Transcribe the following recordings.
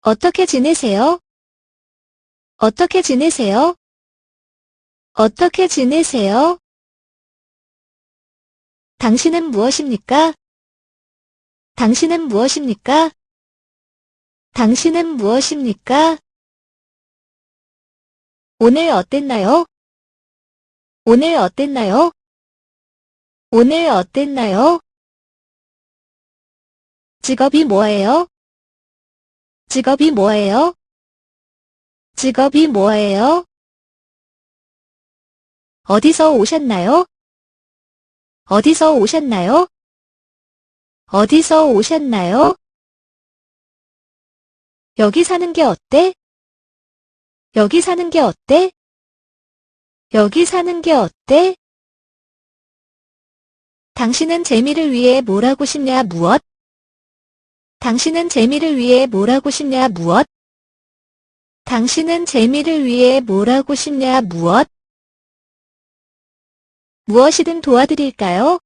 어떻게 지내세요? 어떻게 지내세요? 어떻게 지내세요? 당신은 무엇입니까? 당신은 무엇입니까? 당신은 무엇입니까? 오늘 어땠나요? 오늘 어땠나요? 오늘 어땠나요? 직업이 뭐예요? 직업이 뭐예요? 직업이 뭐예요? 어디서 오셨나요? 어디서 오셨나요? 어디서 오셨나요? 여기 사는 게 어때? 여기 사는 게 어때? 여기 사는 게 어때? 당신은 재미를 위해 뭘 하고 싶냐 무엇? 당신은 재미를 위해 뭘 하고 싶냐 무엇? 당신은 재미를 위해 뭘 하고 싶냐 무엇? 무엇이든 도와드릴까요?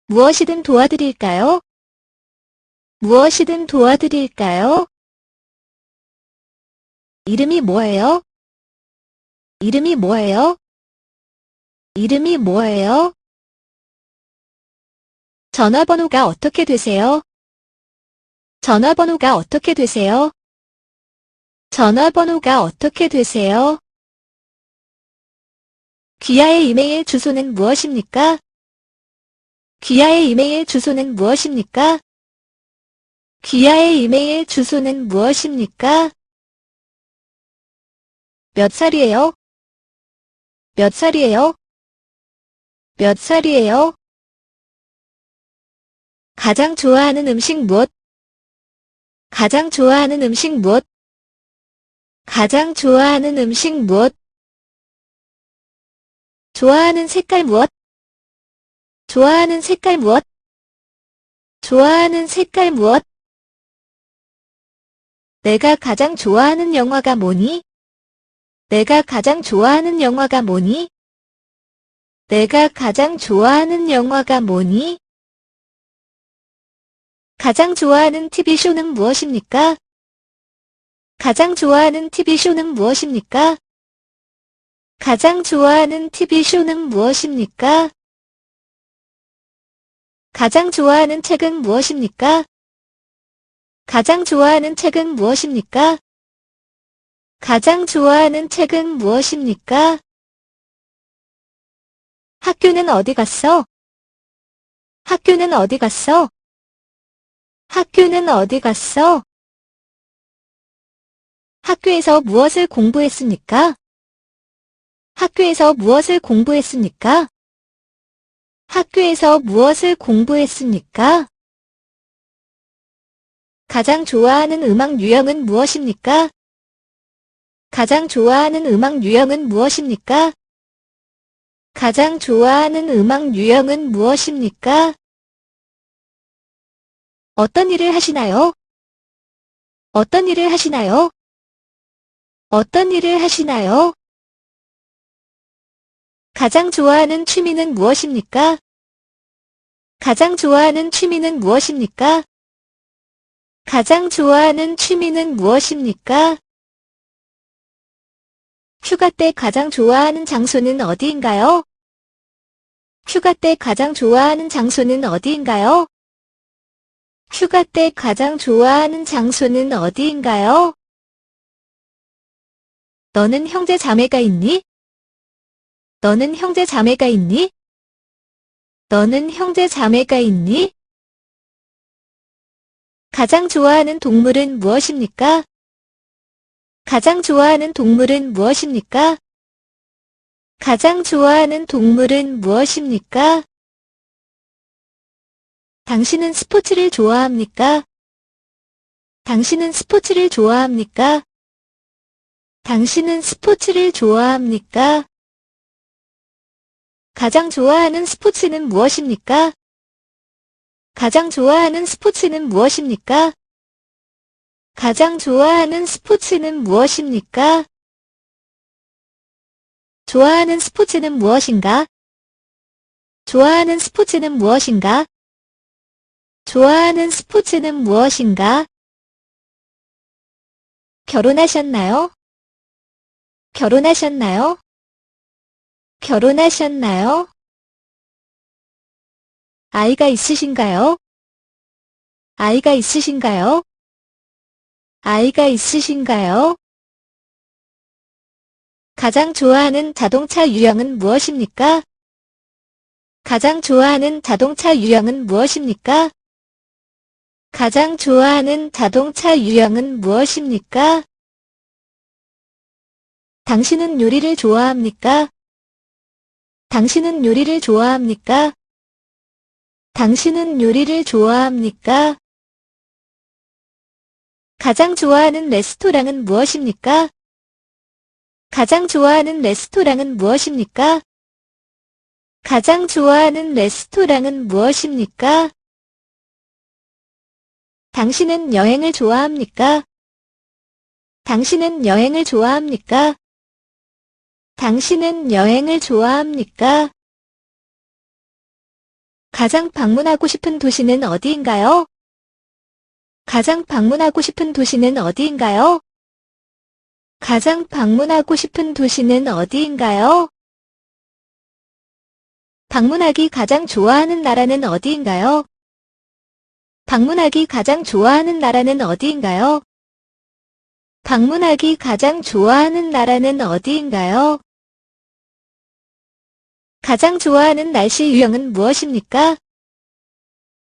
무엇이든 도와드릴까요? 무엇이든 도와드릴까요? 이름이 뭐예요? 이름이 뭐예요? 이름이 뭐예요? 전화번호가 어떻게 되세요? 전화번호가 어떻게 되세요? 전화번호가 어떻게 되세요? 귀하의 이메일 주소는 무엇입니까? 귀하의 이메일 주소는 무엇입니까? 귀하의 이메일 주소는 무엇입니까? 몇 살이에요? 몇 살이에요? 몇 살이에요? 가장 좋아하는 음식 무엇? 가장 좋아하는 음식 무엇? 가장 좋아하는 음식 무엇? 좋아하는 색깔 무엇? 좋아하는 색깔 무엇? 좋아하는 색깔 무엇? 내가 가장 좋아하는 영화가 뭐니? 내가 가장 좋아하는 영화가 뭐니? 내가 가장 좋아하는 영화가 뭐니? 가장 좋아하는 TV쇼는 무엇입니까? 가장 좋아하는 TV쇼는 무엇입니까? 가장 좋아하는 TV쇼는 무엇입니까? 가장 좋아하는 책은 무엇입니까? 가장 좋아하는 책은 무엇입니까? 가장 좋아하는 책은 무엇입니까? 학교는 어디 갔어? 학교는 어디 갔어? 학교는 어디 갔어? 학교에서 무엇을 공부했습니까? 학교에서 무엇을 공부했습니까? 학교에서 무엇을 공부했습니까? 가장 좋아하는 음악 유형은 무엇입니까? 가장 좋아하는 음악 유형은 무엇입니까? 가장 좋아하는 음악 유형은 무엇입니까? 어떤 일을 하시나요? 어떤 일을 하시나요? 어떤 일을 하시나요? 가장 좋아하는 취미는 무엇입니까? 가장 좋아하는 취미는 무엇입니까? 가장 좋아하는 취미는 무엇입니까? 휴가 때 가장 좋아하는 장소는 어디인가요? 휴가 때 가장 좋아하는 장소는 어디인가요? 휴가 때 가장 좋아하는 장소는 어디인가요? 너는 형제 자매가 있니? 너는 형제 자매가 있니? 너는 형제 자매가 있니? 가장 좋아하는 동물은 무엇입니까? 가장 좋아하는 동물은 무엇입니까? 가장 좋아하는 동물은 무엇입니까? 당신은 스포츠를 좋아합니까? 당신은 스포츠를 좋아합니까? 당신은 스포츠를 좋아합니까? 가장 좋아하는 스포츠는 무엇입니까? 가장 좋아하는 스포츠는 무엇입니까? 가장 좋아하는 스포츠는 무엇입니까? 좋아하는 스포츠는 무엇인가? 좋아하는 스포츠는 무엇인가? 좋아하는 스포츠는 무엇인가? 결혼하셨나요? 결혼하셨나요? 결혼하셨나요? 아이가 있으신가요? 아이가 있으신가요? 아이가 있으신가요? 가장 좋아하는 자동차 유형은 무엇입니까? 가장 좋아하는 자동차 유형은 무엇입니까? 가장 좋아하는 자동차 유형은 무엇입니까? 당신은 요리를 좋아합니까? 당신은 요리를 좋아합니까? 당신은 요리를 좋아합니까? 가장 좋아하는 레스토랑은 무엇입니까? 가장 좋아하는 레스토랑은 무엇입니까? 가장 좋아하는 레스토랑은 무엇입니까? 당신은 여행을 좋아합니까? 당신은 여행을 좋아합니까? 당신은 여행을 좋아합니까? 가장 방문하고 싶은 도시는 어디인가요? 가장 방문하고 싶은 도시는 어디인가요? 가장 방문하고 싶은 도시는 어디인가요? 방문하기 가장 좋아하는 나라는 어디인가요? 방문하기 가장 좋아하는 나라는 어디인가요? 방문하기 가장 좋아하는 나라는 어디인가요? 가장 좋아하는 날씨 유형은 무엇입니까?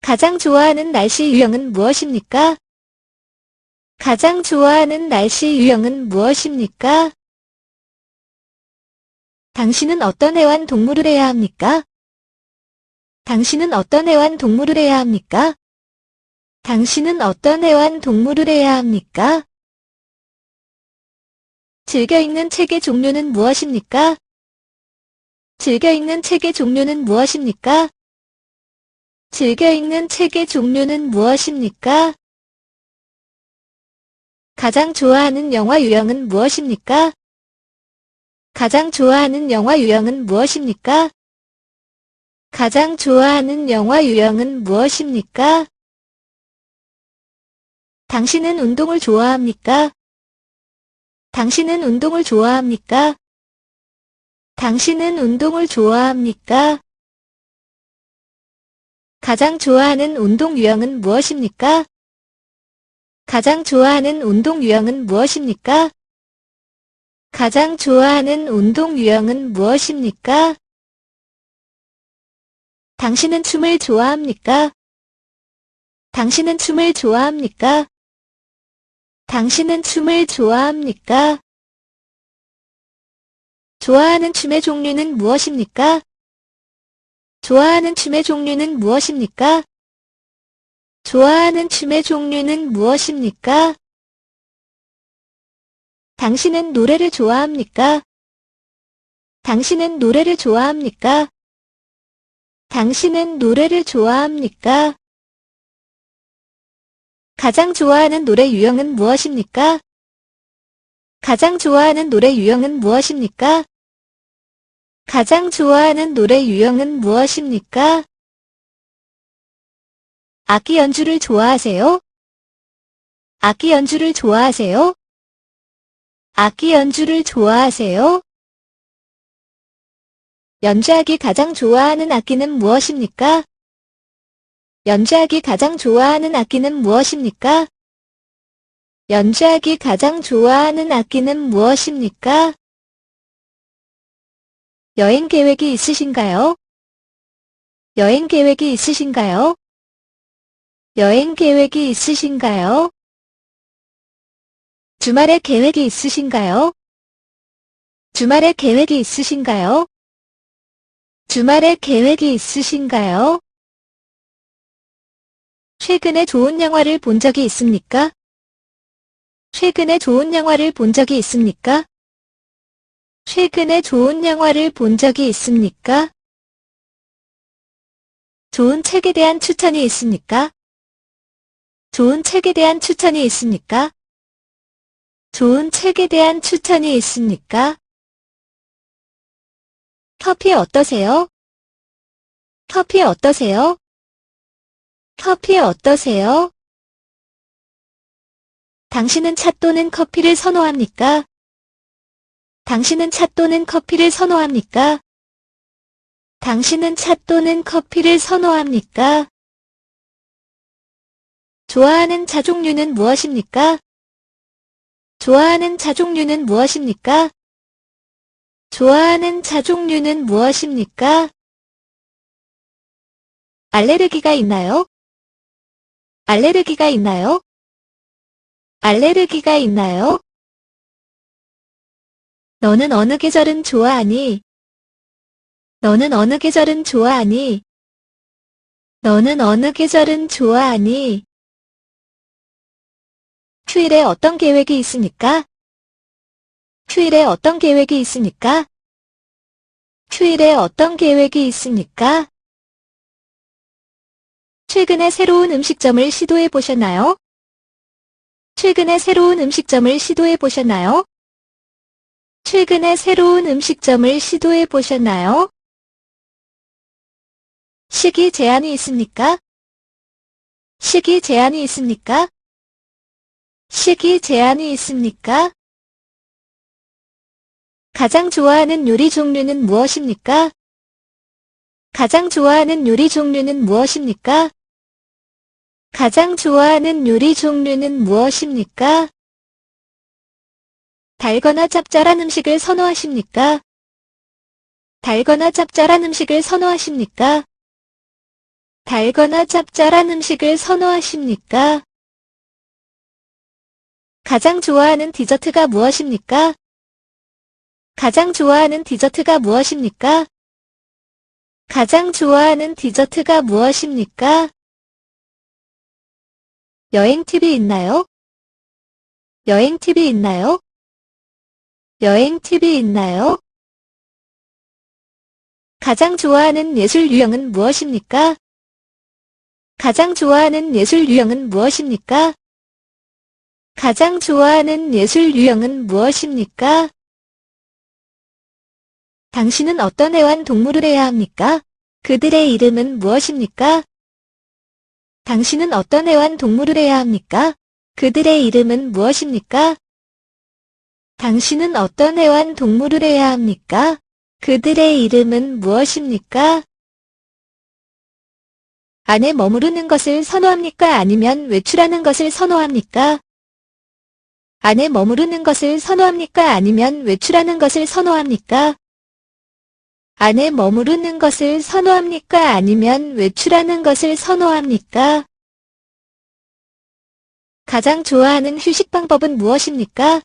가장 좋아하는 날씨 유형은 무엇입니까? 가장 좋아하는 날씨 유형은 무엇입니까? 당신은 어떤 애완동물을 해야 합니까? 당신은 어떤 애완동물을 해야 합니까? 당신은 어떤 애완동물을 해야 합니까? 즐겨 읽는 책의 종류는 무엇입니까? 즐겨 읽는 책의 종류는 무엇입니까? 즐겨 읽는 책의 종류는 무엇입니까? 가장 좋아하는 영화 유형은 무엇입니까? 가장 좋아하는 영화 유형은 무엇입니까? 가장 좋아하는 영화 유형은 무엇입니까? 당신은 운동을 좋아합니까? 당신은 운동을 좋아합니까? 당신은 운동을 좋아합니까? 가장 좋아하는 운동 유형은 무엇입니까? 가장 좋아하는 운동 유형은 무엇입니까? 가장 좋아하는 운동 유형은 무엇입니까? 당신은 춤을 좋아합니까? 당신은 춤을 좋아합니까? 당신은 춤을 좋아합니까? 좋아하는 춤의 종류는 무엇입니까? 좋아하는 춤의 종류는 무엇입니까? 좋아하는 춤의 종류는 무엇입니까? 당신은 노래를 좋아합니까? 당신은 노래를 좋아합니까? 당신은 노래를 좋아합니까? 가장 좋아하는 노래 유형은 무엇입니까? 가장 좋아하는 노래 유형은 무엇입니까? 가장 좋아하는 노래 유형은 무엇입니까? 악기 연주를 좋아하세요? 악기 연주를 좋아하세요? 악기 연주를 좋아하세요? 연주하기 가장 좋아하는 악기는 무엇입니까? 연주하기 가장 좋아하는 악기는 무엇입니까? 연주하기 가장 좋아하는 악기는 무엇입니까? 여행 계획이 있으신가요? 여행 계획이 있으신가요? 여행 계획이 있으신가요? 주말에 계획이 있으신가요? 주말에 계획이 있으신가요? 주말에 계획이 있으신가요? 최근에 좋은 영화를 본 적이 있습니까? 최근에 좋은 영화를 본 적이 있습니까? 최근에 좋은 영화를 본 적이 있습니까? 좋은 책에 대한 추천이 있습니까? 좋은 책에 대한 추천이 있습니까? 좋은 책에 대한 추천이 있습니까? 커피 어떠세요? 커피 어떠세요? 커피 어떠세요? 당신은 차 또는 커피를 선호합니까? 당신은 차 또는 커피를 선호합니까? 당신은 차 또는 커피를 선호합니까? 좋아하는 차 종류는 무엇입니까? 좋아하는 차 종류는 무엇입니까? 좋아하는 차 종류는 무엇입니까? 알레르기가 있나요? 알레르기가 있나요? 알레르기가 있나요? 너는 어느 계절은 좋아하니? 너는 어느 계절은 좋아하니? 너는 어느 계절은 좋아하니? 휴일에 어떤 계획이 있습니까? 휴일에 어떤 계획이 있습니까? 휴일에 어떤 계획이 있습니까? 최근에 새로운 음식점을 시도해 보셨나요? 최근에 새로운 음식점을 시도해 보셨나요? 최근에 새로운 음식점을 시도해 보셨나요? 시기 제한이 있습니까? 시기 제한이 있습니까? 시기 제한이 있습니까? 가장 좋아하는 요리 종류는 무엇입니까? 가장 좋아하는 요리 종류는 무엇입니까? 가장 좋아하는 요리 종류는 무엇입니까? 달거나 짭짤한 음식을 선호하십니까? 달거나 짭짤한 음식을 선호하십니까? 달거나 짭짤한 음식을 선호하십니까? 가장 좋아하는 디저트가 무엇입니까? 가장 좋아하는 디저트가 무엇입니까? 가장 좋아하는 디저트가 무엇입니까? 여행 팁이 있나요? 여행 팁이 있나요? 여행 팁이 있나요? 가장 좋아하는 예술 유형은 무엇입니까? 가장 좋아하는 예술 유형은 무엇입니까? 가장 좋아하는 예술 유형은 무엇입니까? 당신은 어떤 애완동물을 해야 합니까? 그들의 이름은 무엇입니까? 당신은 어떤 애완동물을 해야 합니까? 그들의 이름은 무엇입니까? 당신은 어떤 애완동물을 해야 합니까? 그들의 이름은 무엇입니까? 안에 머무르는 것을 선호합니까? 아니면 외출하는 것을 선호합니까? 안에 머무르는 것을 선호합니까? 아니면 외출하는 것을 선호합니까? 안에 머무르는 것을 선호합니까? 아니면 외출하는 것을 선호합니까? 가장 좋아하는 휴식 방법은 무엇입니까?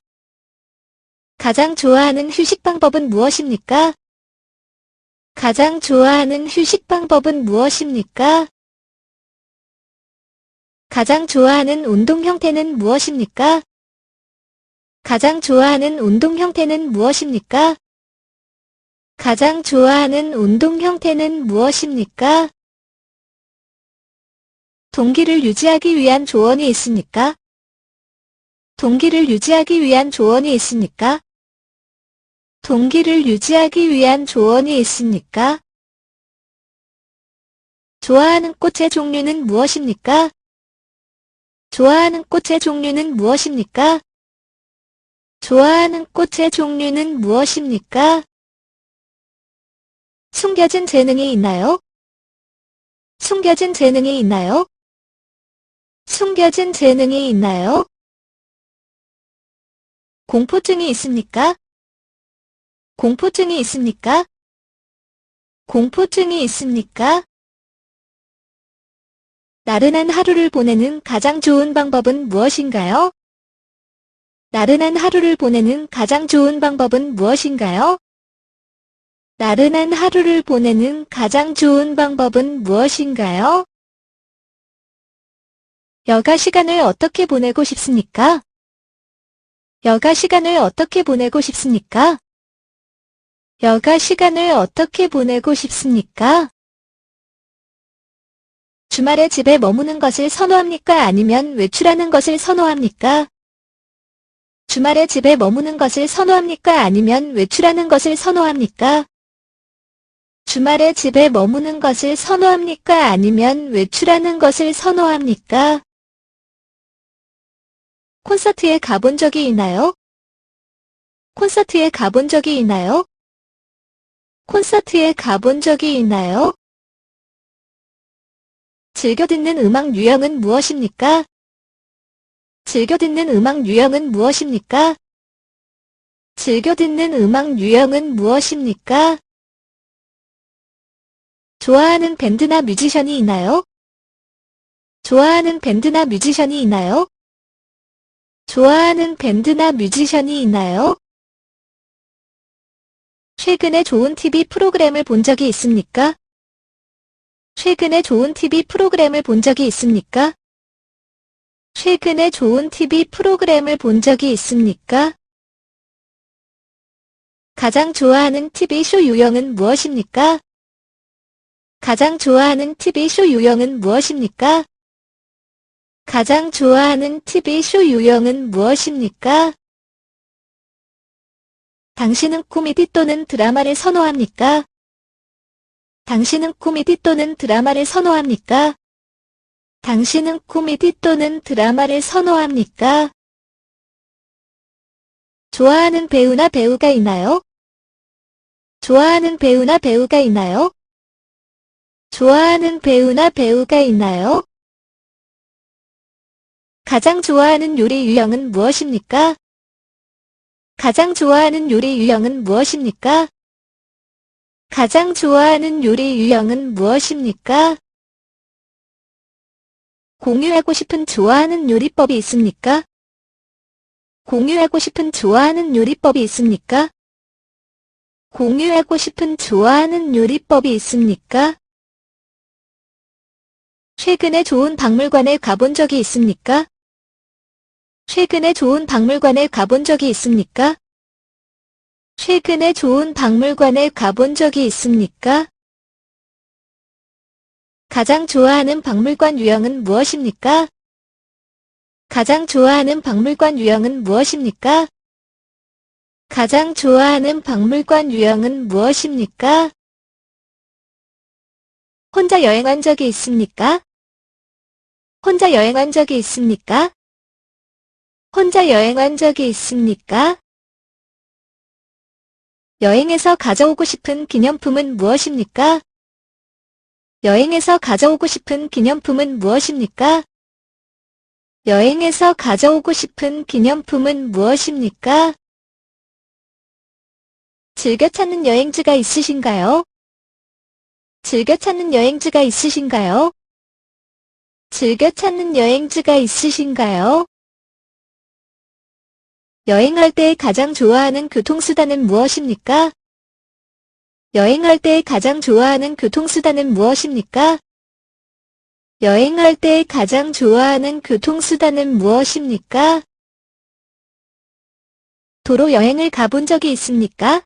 가장 좋아하는 휴식 방법은 무엇입니까? 가장 좋아하는 휴식 방법은 무엇입니까? 가장 좋아하는 운동 형태는 무엇입니까? 가장 좋아하는 운동 형태는 무엇입니까? 가장 좋아하는 운동 형태는 무엇입니까? 동기를 유지하기 위한 조언이 있습니까? 동기를 유지하기 위한 조언이 있습니까? 동기를 유지하기 위한 조언이 있습니까? 좋아하는 꽃의 종류는 무엇입니까? 좋아하는 꽃의 종류는 무엇입니까? 좋아하는 꽃의 종류는 무엇입니까? 숨겨진 재능이 있나요? 숨겨진 재능이 있나요? 숨겨진 재능이 있나요? 공포증이 있습니까? 공포증이 있습니까? 공포증이 있습니까? 나른한 하루를 보내는 가장 좋은 방법은 무엇인가요? 나른한 하루를 보내는 가장 좋은 방법은 무엇인가요? 나른한 하루를 보내는 가장 좋은 방법은 무엇인가요? 여가 시간을 어떻게 보내고 싶습니까? 여가 시간을 어떻게 보내고 싶습니까? 여가 시간을 어떻게 보내고 싶습니까? 주말에 집에 머무는 것을 선호합니까? 아니면 외출하는 것을 선호합니까? 주말에 집에 머무는 것을 선호합니까? 아니면 외출하는 것을 선호합니까? 주말에 집에 머무는 것을 선호합니까? 아니면 외출하는 것을 선호합니까? 콘서트에 가본 적이 있나요? 콘서트에 가본 적이 있나요? 콘서트에 가본 적이 있나요? 즐겨 듣는 음악 유형은 무엇입니까? 즐겨 듣는 음악 유형은 무엇입니까? 즐겨 듣는 음악 유형은 무엇입니까? 좋아하는 밴드나 뮤지션이 있나요? 좋아하는 밴드나 뮤지션이 있나요? 좋아하는 밴드나 뮤지션이 있나요? 최근에 좋은 TV 프로그램을 본 적이 있습니까? 최근에 좋은 TV 프로그램을 본 적이 있습니까? 최근에 좋은 TV 프로그램을 본 적이 있습니까? 가장 좋아하는 TV쇼 유형은 무엇입니까? 가장 좋아하는 TV쇼 유형은 무엇입니까? 가장 좋아하는 TV쇼 유형은 무엇입니까? 당신은 코미디 또는 드라마를 선호합니까? 당신은 코미디 또는 드라마를 선호합니까? 당신은 코미디 또는 드라마를 선호합니까? 좋아하는 배우나 배우가 있나요? 좋아하는 배우나 배우가 있나요? 좋아하는 배우나 배우가 있나요? 가장 좋아하는 요리 유형은 무엇입니까? 가장 좋아하는 요리 유형은 무엇입니까? 가장 좋아하는 요리 유형은 무엇입니까? 공유하고 싶은 좋아하는 요리법이 있습니까? 공유하고 싶은 좋아하는 요리법이 있습니까? 공유하고 싶은 좋아하는 요리법이 있습니까? 최근에 좋은 박물관에 가본 적이 있습니까? 최근에 좋은 박물관에 가본 적이 있습니까? 최근에 좋은 박물관에 가본 적이 있습니까? 가장 좋아하는 박물관 유형은 무엇입니까? 가장 좋아하는 박물관 유형은 무엇입니까? 가장 좋아하는 박물관 유형은 무엇입니까? 혼자 여행한 적이 있습니까? 혼자 여행한 적이 있습니까? 혼자 여행한 적이 있습니까? 여행에서 가져오고 싶은 기념품은 무엇입니까? 여행에서 가져오고 싶은 기념품은 무엇입니까? 여행에서 가져오고 싶은 기념품은 무엇입니까? 즐겨 찾는 여행지가 있으신가요? 즐겨 찾는 여행지가 있으신가요? 즐겨 찾는 여행지가 있으신가요? 여행할 때 가장 좋아하는 교통수단은 무엇입니까? 여행할 때 가장 좋아하는 교통수단은 무엇입니까? 여행할 때 가장 좋아하는 교통수단은 무엇입니까? 도로 여행을 가본 적이 있습니까?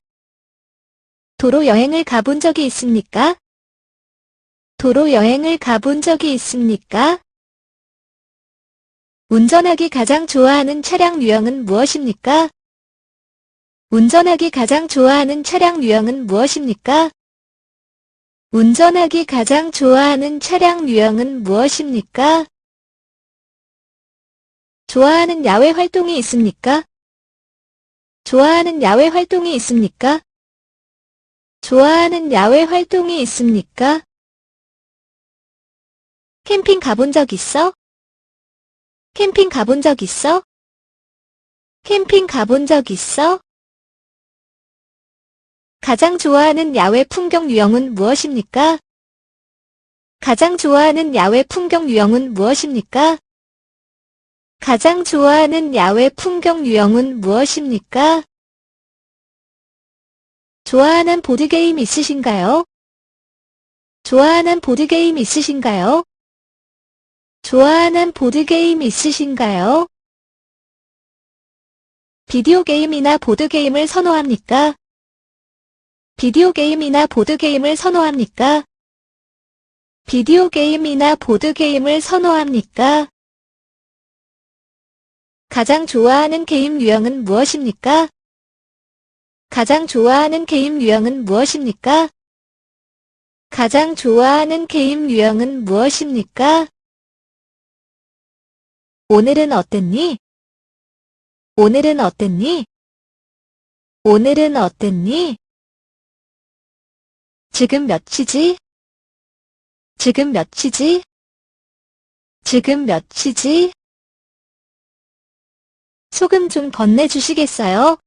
도로 여행을 가본 적이 있습니까? 도로 여행을 가본 적이 있습니까? 운전하기 가장 좋아하는 차량 유형은 무엇입니까? 운전하기 가장 좋아하는 차량 유형은 무엇입니까? 운전하기 가장 좋아하는 차량 유형은 무엇입니까? 좋아하는 야외 활동이 있습니까? 좋아하는 야외 활동이 있습니까? 좋아하는 야외 활동이 있습니까? 캠핑 가본 적 있어? 캠핑 가본 적 있어? 캠핑 가본 적 있어? 가장 좋아하는 야외 풍경 유형은 무엇입니까? 가장 좋아하는 야외 풍경 유형은 무엇입니까? 가장 좋아하는 야외 풍경 유형은 무엇입니까? 좋아하는 보드게임 있으신가요? 좋아하는 보드게임 있으신가요? 좋아하는 보드게임 있으신가요? 비디오 게임이나 보드게임을 선호합니까? 비디오 게임이나 보드게임을 선호합니까? 비디오 게임이나 보드게임을 선호합니까? 가장 좋아하는 게임 유형은 무엇입니까? 가장 좋아하는 게임 유형은 무엇입니까? 가장 좋아하는 게임 유형은 무엇입니까? 오늘은 어땠니? 오늘은 어땠니? 오늘은 어땠니? 지금 몇 시지? 지금 몇 시지? 지금 몇 시지? 소금 좀 건네주시겠어요?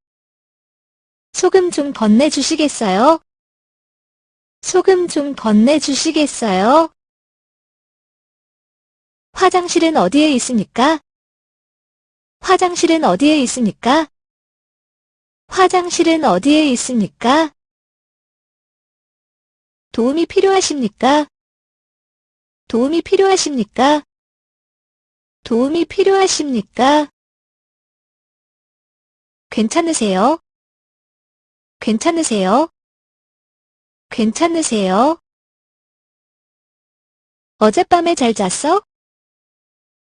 소금 좀 건네주시겠어요? 소금 좀 건네주시겠어요? 화장실은 어디에 있습니까? 화장실은 어디에 있습니까? 화장실은 어디에 있습니까? 도움이 필요하십니까? 도움이 필요하십니까? 도움이 필요하십니까? 괜찮으세요? 괜찮으세요? 괜찮으세요? 어젯밤에 잘 잤어?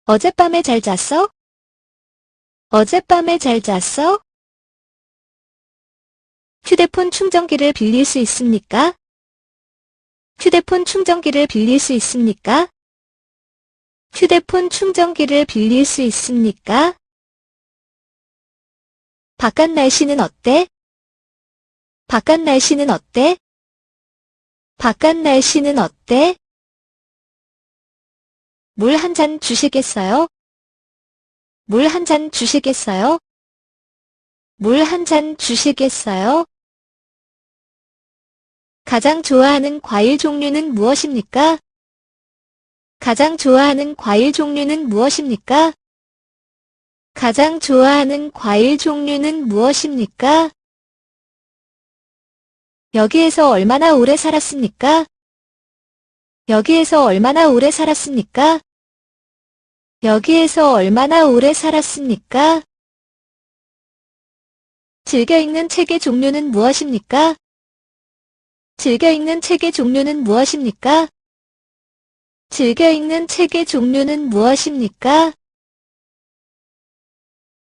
어젯밤에 잘 잤어? 어젯밤에 잘 잤어? 휴대폰 충전기를 빌릴 수 있습니까? 휴대폰 충전기를 빌릴 수 있습니까? 휴대폰 충전기를 빌릴 수 있습니까? 바깥 날씨는 어때? 바깥 날씨는 어때? 바깥 날씨는 어때? 물 한 잔 주시겠어요? 물 한 잔 주시겠어요? 물 한 잔 주시겠어요? 가장 좋아하는 과일 종류는 무엇입니까? 가장 좋아하는 과일 종류는 무엇입니까? 가장 좋아하는 과일 종류는 무엇입니까? 여기에서 얼마나 오래 살았습니까? 여기에서 얼마나 오래 살았습니까? 여기에서 얼마나 오래 살았습니까? 즐겨 읽는 책의 종류는 무엇입니까? 즐겨 읽는 책의 종류는 무엇입니까? 즐겨 읽는 책의 종류는 무엇입니까?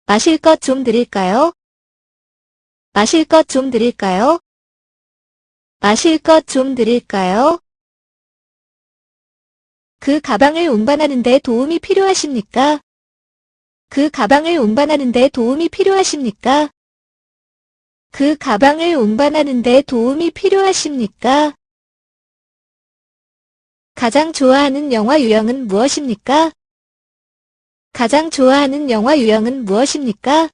마실 것 좀 드릴까요? 마실 것 좀 드릴까요? 마실 것 좀 드릴까요? 그 가방을 운반하는 데 도움이 필요하십니까? 그 가방을 운반하는 데 도움이 필요하십니까? 그 가방을 운반하는 데 도움이 필요하십니까? 가장 좋아하는 영화 유형은 무엇입니까? 가장 좋아하는 영화 유형은 무엇입니까?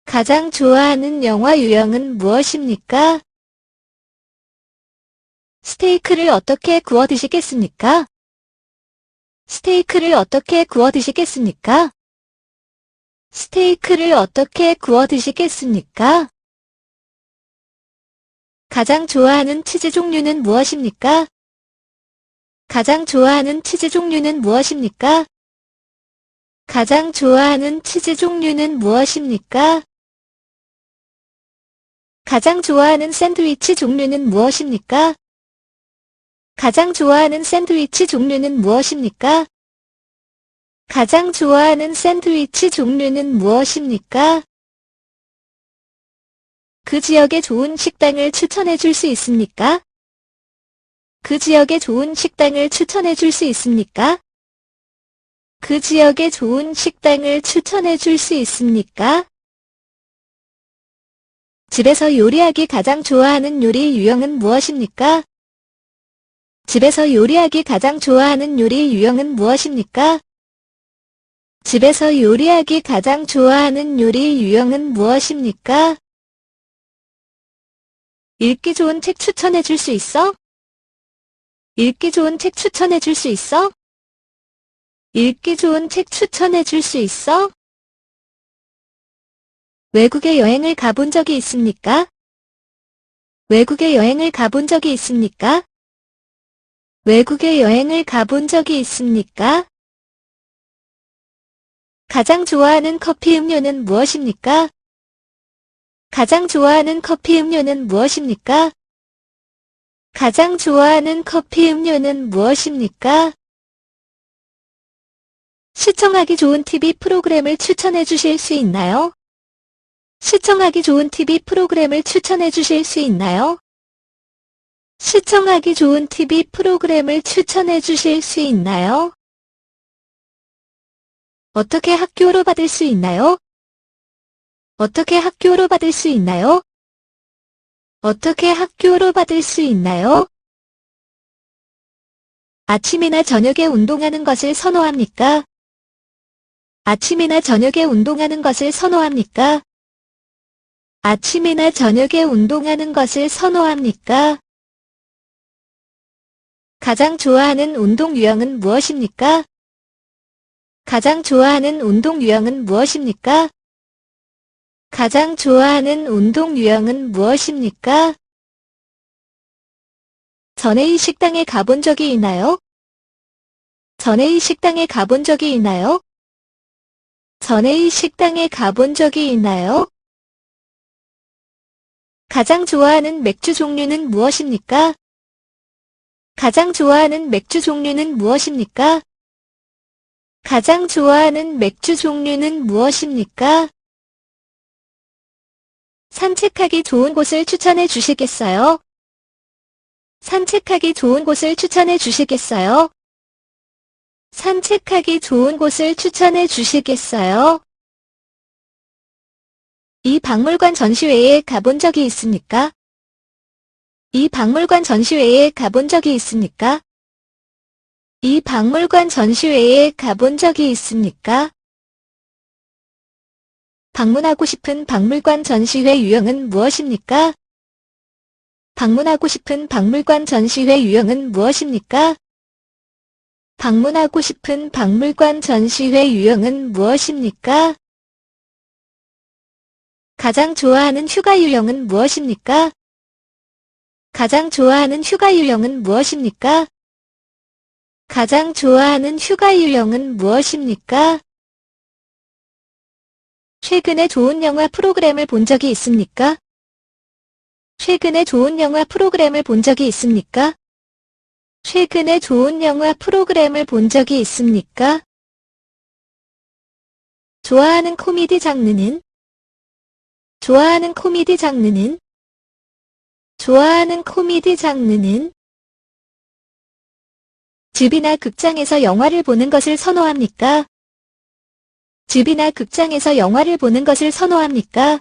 가장 좋아하는 영화 유형은 무엇입니까? 스테이크를 어떻게 구워 드시겠습니까? 스테이크를 어떻게 구워 드시겠습니까? 스테이크를 어떻게 구워 드시겠습니까? 가장 좋아하는 치즈 종류는 무엇입니까? 가장 좋아하는 치즈 종류는 무엇입니까? 가장 좋아하는 치즈 종류는 무엇입니까? 가장 좋아하는 샌드위치 종류는 무엇입니까? 가장 좋아하는 샌드위치 종류는 무엇입니까? 가장 좋아하는 샌드위치 종류는 무엇입니까? 그 지역에 좋은 식당을 추천해 줄 수 있습니까? 그 지역에 좋은 식당을 추천해 줄 수 있습니까? 그 지역에 좋은 식당을 추천해 줄 수 있습니까? 집에서 요리하기 가장 좋아하는 요리 유형은 무엇입니까? 집에서 요리하기 가장 좋아하는 요리 유형은 무엇입니까? 집에서 요리하기 가장 좋아하는 요리 유형은 무엇입니까? 읽기 좋은 책 추천해 줄 수 있어? 읽기 좋은 책 추천해 줄 수 있어? 읽기 좋은 책 추천해 줄 수 있어? 외국에 여행을 가본 적이 있습니까? 외국에 여행을 가본 적이 있습니까? 외국에 여행을 가본 적이 있습니까? 가장 좋아하는 커피 음료는 무엇입니까? 가장 좋아하는 커피 음료는 무엇입니까? 가장 좋아하는 커피 음료는 무엇입니까? 시청하기 좋은 TV 프로그램을 추천해 주실 수 있나요? 시청하기 좋은 TV 프로그램을 추천해 주실 수 있나요? 시청하기 좋은 TV 프로그램을 추천해 주실 수 있나요? 어떻게 학교로 받을 수 있나요? 어떻게 학교로 받을 수 있나요? 어떻게 학교로 받을 수 있나요? 아침이나 저녁에 운동하는 것을 선호합니까? 아침이나 저녁에 운동하는 것을 선호합니까? 아침이나 저녁에 운동하는 것을 선호합니까? 가장 좋아하는 운동 유형은 무엇입니까? 가장 좋아하는 운동 유형은 무엇입니까? 가장 좋아하는 운동 유형은 무엇입니까? 전에 이 식당에 가본 적이 있나요? 전에 이 식당에 가본 적이 있나요? 전에 이 식당에 가본 적이 있나요? 가장 좋아하는 맥주 종류는 무엇입니까? 가장 좋아하는 맥주 종류는 무엇입니까? 가장 좋아하는 맥주 종류는 무엇입니까? 산책하기 좋은 곳을 추천해 주시겠어요? 산책하기 좋은 곳을 추천해 주시겠어요? 산책하기 좋은 곳을 추천해 주시겠어요? 이 박물관 전시회에 가본 적이 있습니까? 이 박물관 전시회에 가본 적이 있습니까? 이 박물관 전시회에 가본 적이 있습니까? 방문하고 싶은 박물관 전시회 유형은 무엇입니까? 방문하고 싶은 박물관 전시회 유형은 무엇입니까? 방문하고 싶은 박물관 전시회 유형은 무엇입니까? 가장 좋아하는 휴가 유형은 무엇입니까? 가장 좋아하는 휴가 유형은 무엇입니까? 가장 좋아하는 휴가 유형은 무엇입니까? 최근에 좋은 영화 프로그램을 본 적이 있습니까? 최근에 좋은 영화 프로그램을 본 적이 있습니까? 최근에 좋은 영화 프로그램을 본 적이 있습니까? 좋아하는 코미디 장르는? 좋아하는 코미디 장르는? 좋아하는 코미디 장르는? 집이나 극장에서 영화를 보는 것을 선호합니까? 집이나 극장에서 영화를 보는 것을 선호합니까?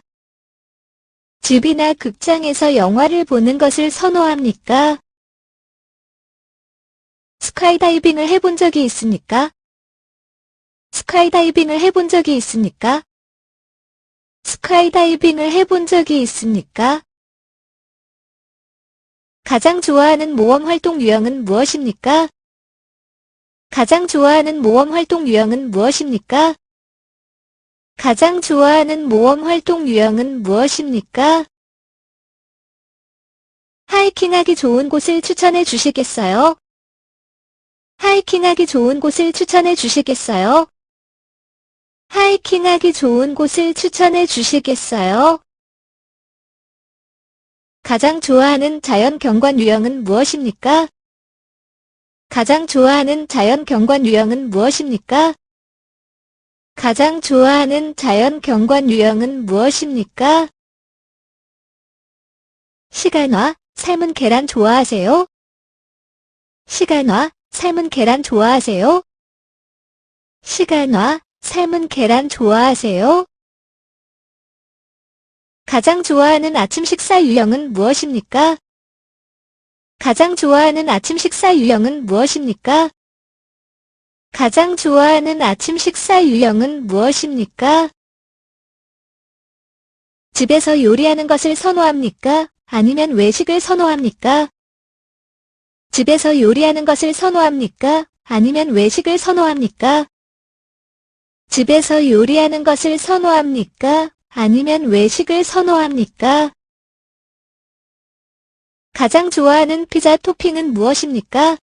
집이나 극장에서 영화를 보는 것을 선호합니까? 스카이다이빙을 해본 적이 있습니까? 스카이다이빙을 해본 적이 있습니까? 스카이다이빙을 해본 적이 있습니까? 가장 좋아하는 모험 활동 유형은 무엇입니까? 가장 좋아하는 모험 활동 유형은 무엇입니까? 가장 좋아하는 모험 활동 유형은 무엇입니까? 하이킹하기 좋은 곳을 추천해 주시겠어요? 하이킹하기 좋은 곳을 추천해 주시겠어요? 하이킹하기 좋은 곳을 추천해 주시겠어요? 가장 좋아하는 자연 경관 유형은 무엇입니까? 가장 좋아하는 자연 경관 유형은 무엇입니까? 가장 좋아하는 자연 경관 유형은 무엇입니까? 시간화, 삶은 계란 좋아하세요? 시간화, 삶은 계란 좋아하세요? 시간화, 삶은 계란 좋아하세요? 가장 좋아하는 아침 식사 유형은 무엇입니까? 가장 좋아하는 아침 식사 유형은 무엇입니까? 가장 좋아하는 아침 식사 유형은 무엇입니까? 집에서 요리하는 것을 선호합니까? 아니면 외식을 선호합니까? 집에서 요리하는 것을 선호합니까? 아니면 외식을 선호합니까? 집에서 요리하는 것을 선호합니까? 아니면 외식을 선호합니까? 가장 좋아하는 피자 토핑은 무엇입니까?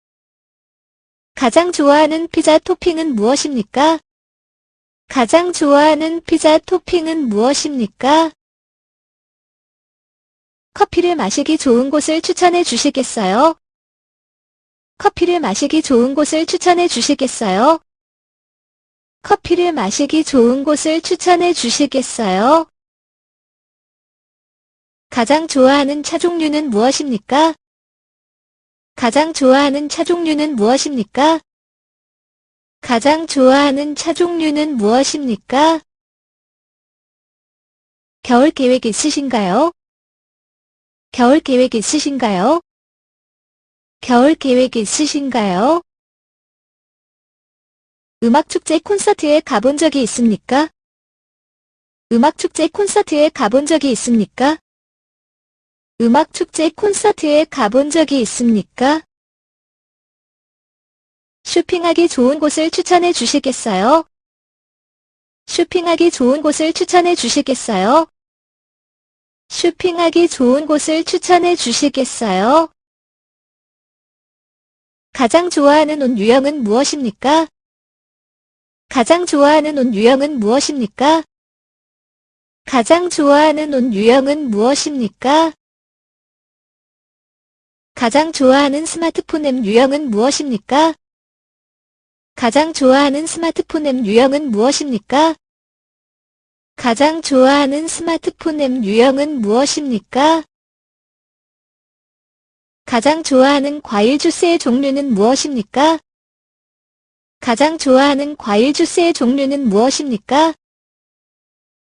가장 좋아하는 피자 토핑은 무엇입니까? 가장 좋아하는 피자 토핑은 무엇입니까? 커피를 마시기 좋은 곳을 추천해 주시겠어요? 커피를 마시기 좋은 곳을 추천해 주시겠어요? 커피를 마시기 좋은 곳을 추천해 주시겠어요? 가장 좋아하는 차 종류는 무엇입니까? 가장 좋아하는 차 종류는 무엇입니까? 가장 좋아하는 차 종류는 무엇입니까? 겨울 계획 있으신가요? 겨울 계획 있으신가요? 겨울 계획 있으신가요? 음악축제 콘서트에 가본 적이 있습니까? 음악축제 콘서트에 가본 적이 있습니까? 음악축제 콘서트에 가본 적이 있습니까? 쇼핑하기 좋은 곳을 추천해 주시겠어요? 쇼핑하기 좋은 곳을 추천해 주시겠어요? 쇼핑하기 좋은 곳을 추천해 주시겠어요? 가장 좋아하는 옷 유형은 무엇입니까? 가장 좋아하는 옷 유형은 무엇입니까? 가장 좋아하는 옷 유형은 무엇입니까? 가장 좋아하는 스마트폰 앱 유형은 무엇입니까? 가장 좋아하는 스마트폰 앱 유형은 무엇입니까? 가장 좋아하는 스마트폰 앱 유형은 무엇입니까? 가장 좋아하는 과일 주스의 종류는 무엇입니까? 가장 좋아하는 과일 주스의 종류는 무엇입니까?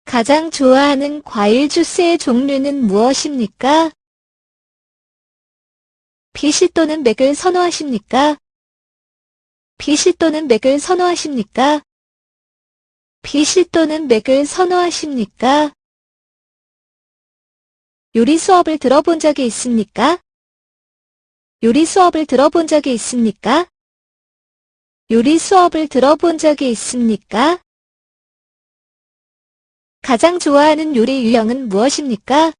가장 좋아하는 과일 주스의 종류는 무엇입니까? PC 또는 맥을 선호하십니까? PC 또는 맥을 선호하십니까? PC 또는 맥을 선호하십니까? 요리 수업을 들어본 적이 있습니까? 요리 수업을 들어본 적이 있습니까? 요리 수업을 들어본 적이 있습니까? 가장 좋아하는 요리 유형은 무엇입니까?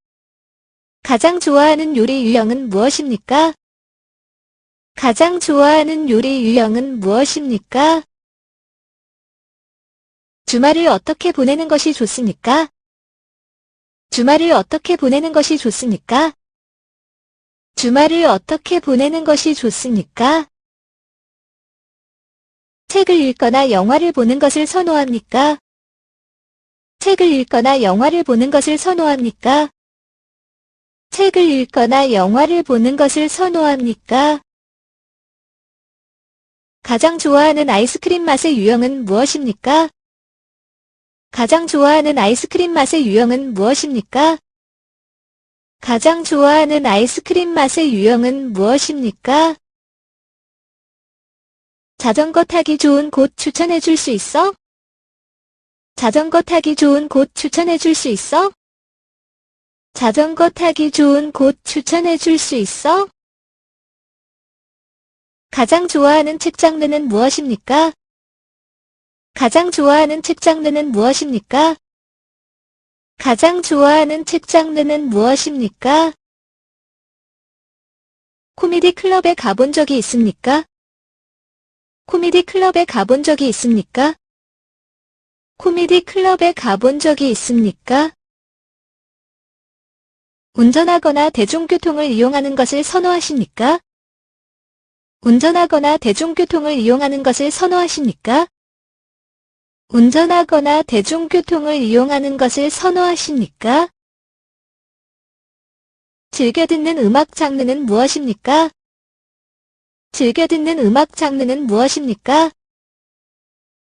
가장 좋아하는 요리 유형은 무엇입니까? 가장 좋아하는 요리 유형은 무엇입니까? 주말을 어떻게 보내는 것이 좋습니까? 주말을 어떻게 보내는 것이 좋습니까? 주말을 어떻게 보내는 것이 좋습니까? 책을 읽거나 영화를 보는 것을 선호합니까? 책을 읽거나 영화를 보는 것을 선호합니까? 책을 읽거나 영화를 보는 것을 선호합니까? 가장 좋아하는 아이스크림 맛의 유형은 무엇입니까? 가장 좋아하는 아이스크림 맛의 유형은 무엇입니까? 가장 좋아하는 아이스크림 맛의 유형은 무엇입니까? 자전거 타기 좋은 곳 추천해 줄 수 있어? 자전거 타기 좋은 곳 추천해 줄 수 있어? 자전거 타기 좋은 곳 추천해 줄 수 있어? 가장 좋아하는 책 장르는 무엇입니까? 가장 좋아하는 책 장르는 무엇입니까? 가장 좋아하는 책 장르는 무엇입니까? 코미디 클럽에 가본 적이 있습니까? 코미디 클럽에 가본 적이 있습니까? 코미디 클럽에 가본 적이 있습니까? 운전하거나 대중교통을 이용하는 것을 선호하십니까? 운전하거나 대중교통을 이용하는 것을 선호하십니까? 운전하거나 대중교통을 이용하는 것을 선호하십니까? 즐겨 듣는 음악 장르는 무엇입니까? 즐겨 듣는 음악 장르는 무엇입니까?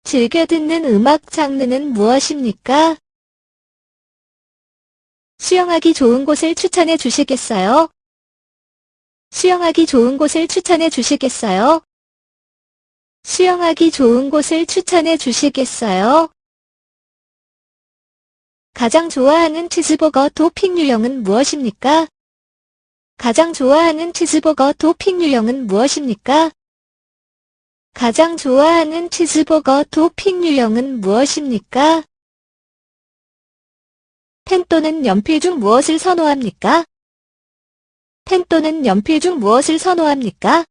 즐겨 듣는 음악 장르는 무엇입니까? 수영하기 좋은 곳을 추천해 주시겠어요? 수영하기 좋은 곳을 추천해 주시겠어요? 수영하기 좋은 곳을 추천해 주시겠어요? 가장 좋아하는 치즈버거 토핑 유형은 무엇입니까? 가장 좋아하는 치즈버거 토핑 유형은 무엇입니까? 가장 좋아하는 치즈버거 토핑 유형은 무엇입니까? 펜 또는 연필 중 무엇을 선호합니까? 펜 또는 연필 중 무엇을 선호합니까?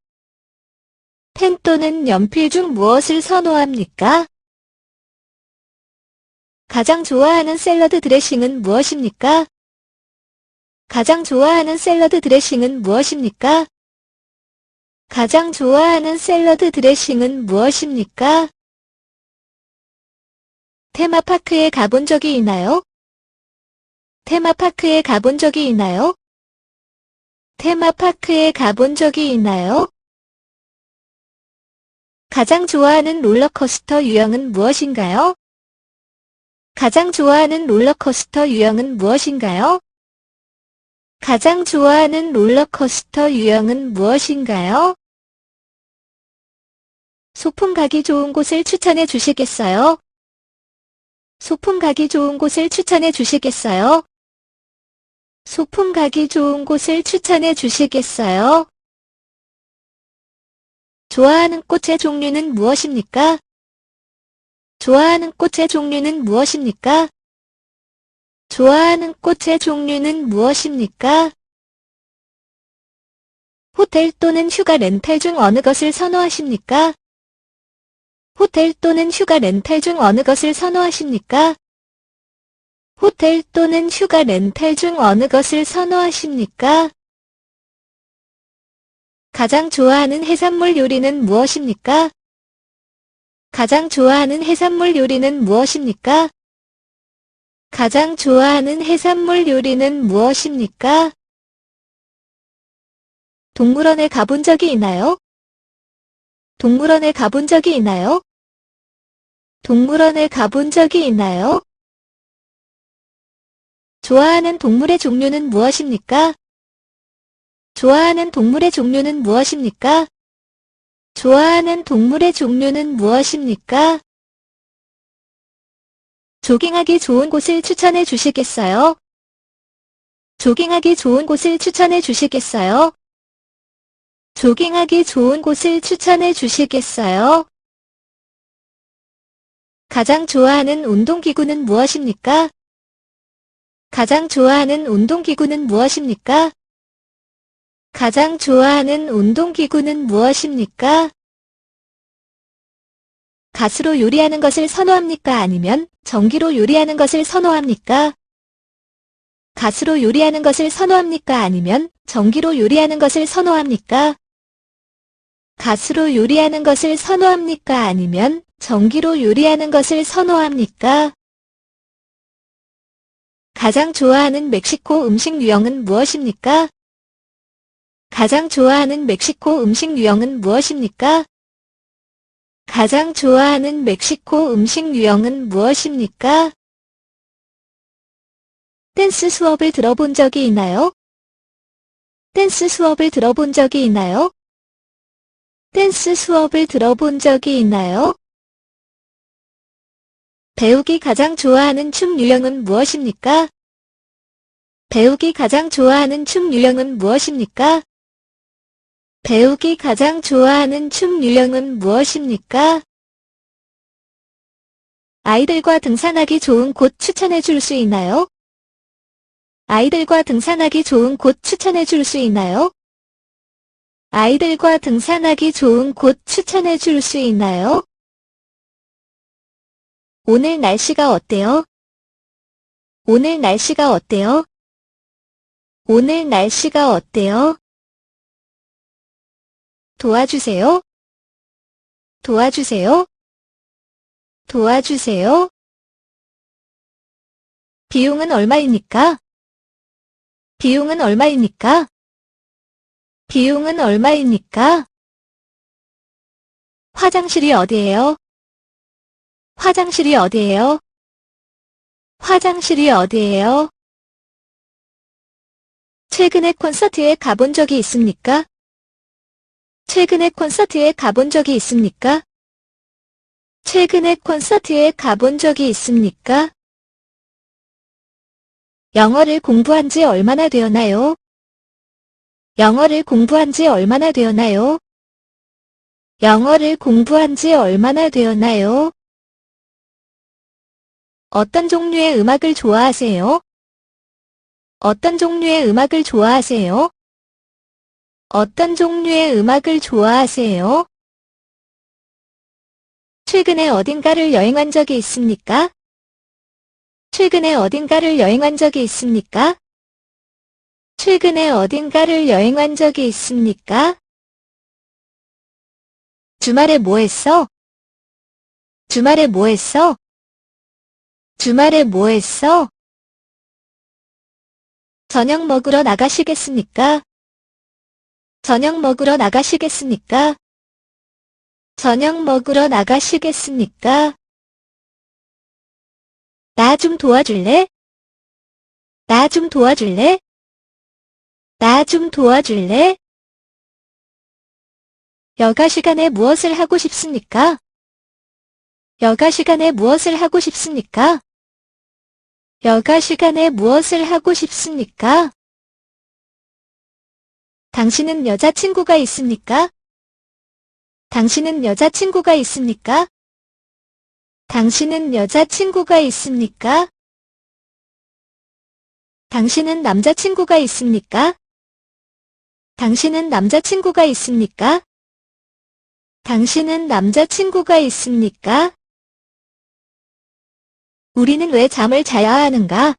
펜 또는 연필 중 무엇을 선호합니까? 가장 좋아하는 샐러드 드레싱은 무엇입니까? 가장 좋아하는 샐러드 드레싱은 무엇입니까? 가장 좋아하는 샐러드 드레싱은 무엇입니까? 테마파크에 가본 적이 있나요? 테마파크에 가본 적이 있나요? 테마파크에 가본 적이 있나요? 가장 좋아하는 롤러코스터 유형은 무엇인가요? 가장 좋아하는 롤러코스터 유형은 무엇인가요? 가장 좋아하는 롤러코스터 유형은 무엇인가요? 소풍 가기 좋은 곳을 추천해 주시겠어요? 소풍 가기 좋은 곳을 추천해 주시겠어요? 소풍 가기 좋은 곳을 추천해 주시겠어요? 좋아하는 꽃의 종류는 무엇입니까? 좋아하는 꽃의 종류는 무엇입니까? 좋아하는 꽃의 종류는 무엇입니까? 호텔 또는 휴가 렌탈 중 어느 것을 선호하십니까? 호텔 또는 휴가 렌탈 중 어느 것을 선호하십니까? 호텔 또는 휴가 렌탈 중 어느 것을 선호하십니까? 가장 좋아하는 해산물 요리는 무엇입니까? 가장 좋아하는 해산물 요리는 무엇입니까? 가장 좋아하는 해산물 요리는 무엇입니까? 동물원에 가본 적이 있나요? 동물원에 가본 적이 있나요? 동물원에 가본 적이 있나요? 좋아하는 동물의 종류는 무엇입니까? 좋아하는 동물의 종류는 무엇입니까? 좋아하는 동물의 종류는 무엇입니까? 조깅하기 좋은 곳을 추천해 주시겠어요? 조깅하기 좋은 곳을 추천해 주시겠어요? 조깅하기 좋은 곳을 추천해 주시겠어요? 가장 좋아하는 운동기구는 무엇입니까? 가장 좋아하는 운동기구는 무엇입니까? 가장 좋아하는 운동기구는 무엇입니까? 가스로 요리하는 것을 선호합니까? 아니면 전기로 요리하는 것을 선호합니까? 가스로 요리하는 것을 선호합니까? 아니면 전기로 요리하는 것을 선호합니까? 가스로 요리하는 것을 선호합니까? 아니면 전기로 요리하는 것을 선호합니까? 가장 좋아하는 멕시코 음식 유형은 무엇입니까? 가장 좋아하는 멕시코 음식 유형은 무엇입니까? 가장 좋아하는 멕시코 음식 유형은 무엇입니까? 댄스 수업을 들어본 적이 있나요? 댄스 수업을 들어본 적이 있나요? 댄스 수업을 들어본 적이 있나요? 배우기 가장 좋아하는 춤 유형은 무엇입니까? 배우기 가장 좋아하는 춤 유형은 무엇입니까? 배우기 가장 좋아하는 춤 유형은 무엇입니까? 아이들과 등산하기 좋은 곳 추천해 줄 수 있나요? 아이들과 등산하기 좋은 곳 추천해 줄 수 있나요? 아이들과 등산하기 좋은 곳 추천해 줄 수 있나요? 오늘 날씨가 어때요? 오늘 날씨가 어때요? 오늘 날씨가 어때요? 도와주세요. 도와주세요. 도와주세요. 비용은 얼마입니까? 비용은 얼마입니까? 비용은 얼마입니까? 화장실이 어디예요? 화장실이 어디예요? 화장실이 어디예요? 최근에 콘서트에 가본 적이 있습니까? 최근에 콘서트에 가본 적이 있습니까? 최근에 콘서트에 가본 적이 있습니까? 영어를 공부한 지 얼마나 되었나요? 영어를 공부한 지 얼마나 되었나요? 영어를 공부한 지 얼마나 되었나요? 어떤 종류의 음악을 좋아하세요? 어떤 종류의 음악을 좋아하세요? 어떤 종류의 음악을 좋아하세요? 최근에 어딘가를 여행한 적이 있습니까? 최근에 어딘가를 여행한 적이 있습니까? 최근에 어딘가를 여행한 적이 있습니까? 주말에 뭐 했어? 주말에 뭐 했어? 주말에 뭐 했어? 저녁 먹으러 나가시겠습니까? 저녁 먹으러 나가시겠습니까? 저녁 먹으러 나가시겠습니까? 낮 좀 도와줄래? 나 좀 도와줄래? 나 좀 도와줄래? 여가 시간에 무엇을 하고 싶습니까? 여가 시간에 무엇을 하고 싶습니까? 여가 시간에 무엇을 하고 싶습니까? 당신은 여자친구가 있습니까? 당신은 여자친구가 있습니까? 당신은 여자친구가 있습니까? 당신은 남자친구가 있습니까? 당신은 남자친구가 있습니까? 당신은 남자친구가 있습니까? 우리는 왜 잠을 자야 하는가?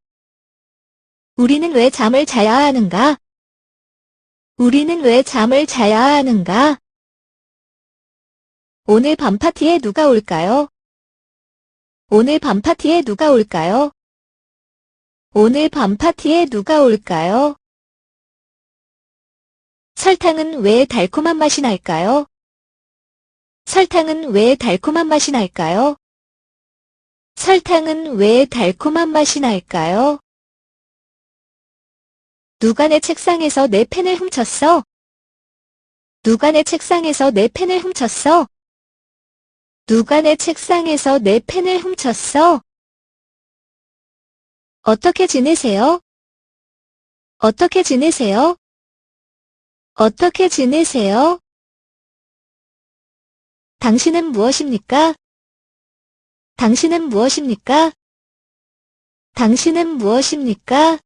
우리는 왜 잠을 자야 하는가? 우리는 왜 잠을 자야 하는가? 오늘 밤 파티에 누가 올까요? 오늘 밤 파티에 누가 올까요? 오늘 밤 파티에 누가 올까요? 설탕은 왜 달콤한 맛이 날까요? 설탕은 왜 달콤한 맛이 날까요? 설탕은 왜 달콤한 맛이 날까요? 누가 내 책상에서 내 펜을 훔쳤어? 누가 내 책상에서 내 펜을 훔쳤어? 누가 내 책상에서 내 펜을 훔쳤어? 어떻게 지내세요? 어떻게 지내세요? 어떻게 지내세요? 당신은 무엇입니까? 당신은 무엇입니까? 당신은 무엇입니까?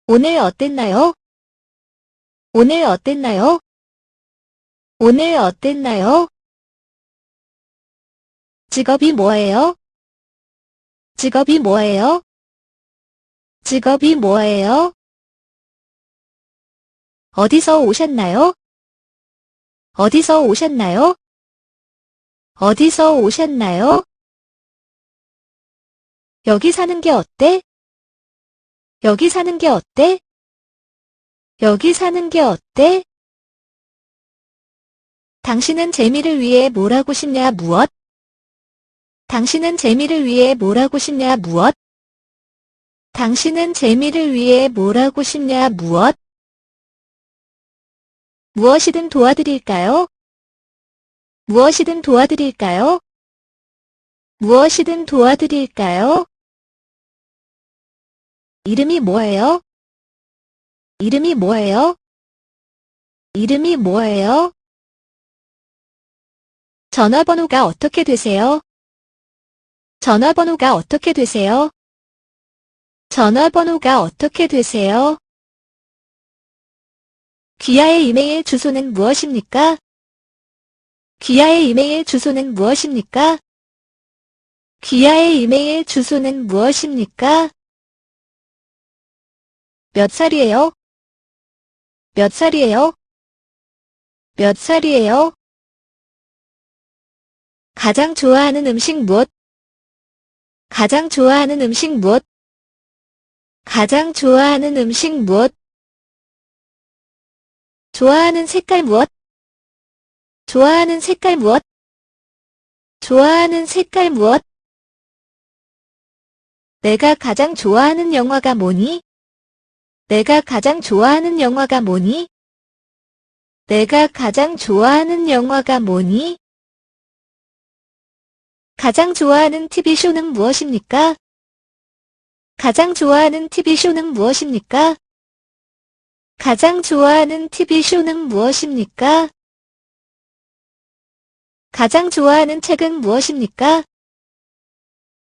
오늘 어땠나요? 오늘 어땠나요? 오늘 어땠나요? 직업이 뭐예요? 직업이 뭐예요? 직업이 뭐예요? 어디서 오셨나요? 어디서 오셨나요? 어디서 오셨나요? 여기 사는 게 어때? 여기 사는 게 어때? 여기 사는 게 어때? 당신은 재미를 위해 뭘 하고 싶냐 무엇? 당신은 재미를 위해 뭘 하고 싶냐 무엇? 당신은 재미를 위해 뭘 하고 싶냐 무엇? 무엇이든 도와드릴까요? 무엇이든 도와드릴까요? 무엇이든 도와드릴까요? 이름이 뭐예요? 이름이 뭐예요? 이름이 뭐예요? 전화번호가 어떻게 되세요? 전화번호가 어떻게 되세요? 전화번호가 어떻게 되세요? 귀하의 이메일 주소는 무엇입니까? 귀하의 이메일 주소는 무엇입니까? 귀하의 이메일 주소는 무엇입니까? 몇 살이에요? 몇 살이에요? 몇 살이에요? 가장 좋아하는 음식 무엇? 가장 좋아하는 음식 무엇? 가장 좋아하는 음식 무엇? 좋아하는 색깔 무엇? 좋아하는 색깔 무엇? 좋아하는 색깔 무엇? 내가 가장 좋아하는 영화가 뭐니? 내가 가장 좋아하는 영화가 뭐니? 내가 가장 좋아하는 영화가 뭐니? 가장 좋아하는 TV쇼는 무엇입니까? 가장 좋아하는 TV쇼는 무엇입니까? 가장 좋아하는 TV쇼는 무엇입니까? 가장 좋아하는 책은 무엇입니까?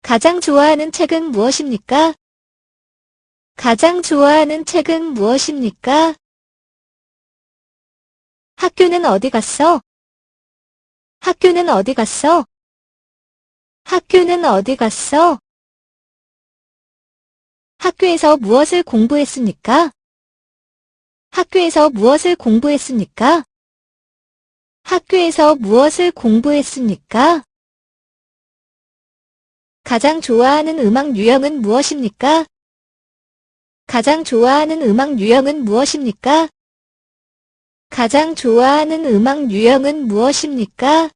가장 좋아하는 책은 무엇입니까? 가장 좋아하는 책은 무엇입니까? 학교는 어디 갔어? 학교는 어디 갔어? 학교는 어디 갔어? 학교에서 무엇을 공부했습니까? 학교에서 무엇을 공부했습니까? 학교에서 무엇을 공부했습니까? 가장 좋아하는 음악 유형은 무엇입니까? 가장 좋아하는 음악 유형은 무엇입니까? 가장 좋아하는 음악 유형은 무엇입니까?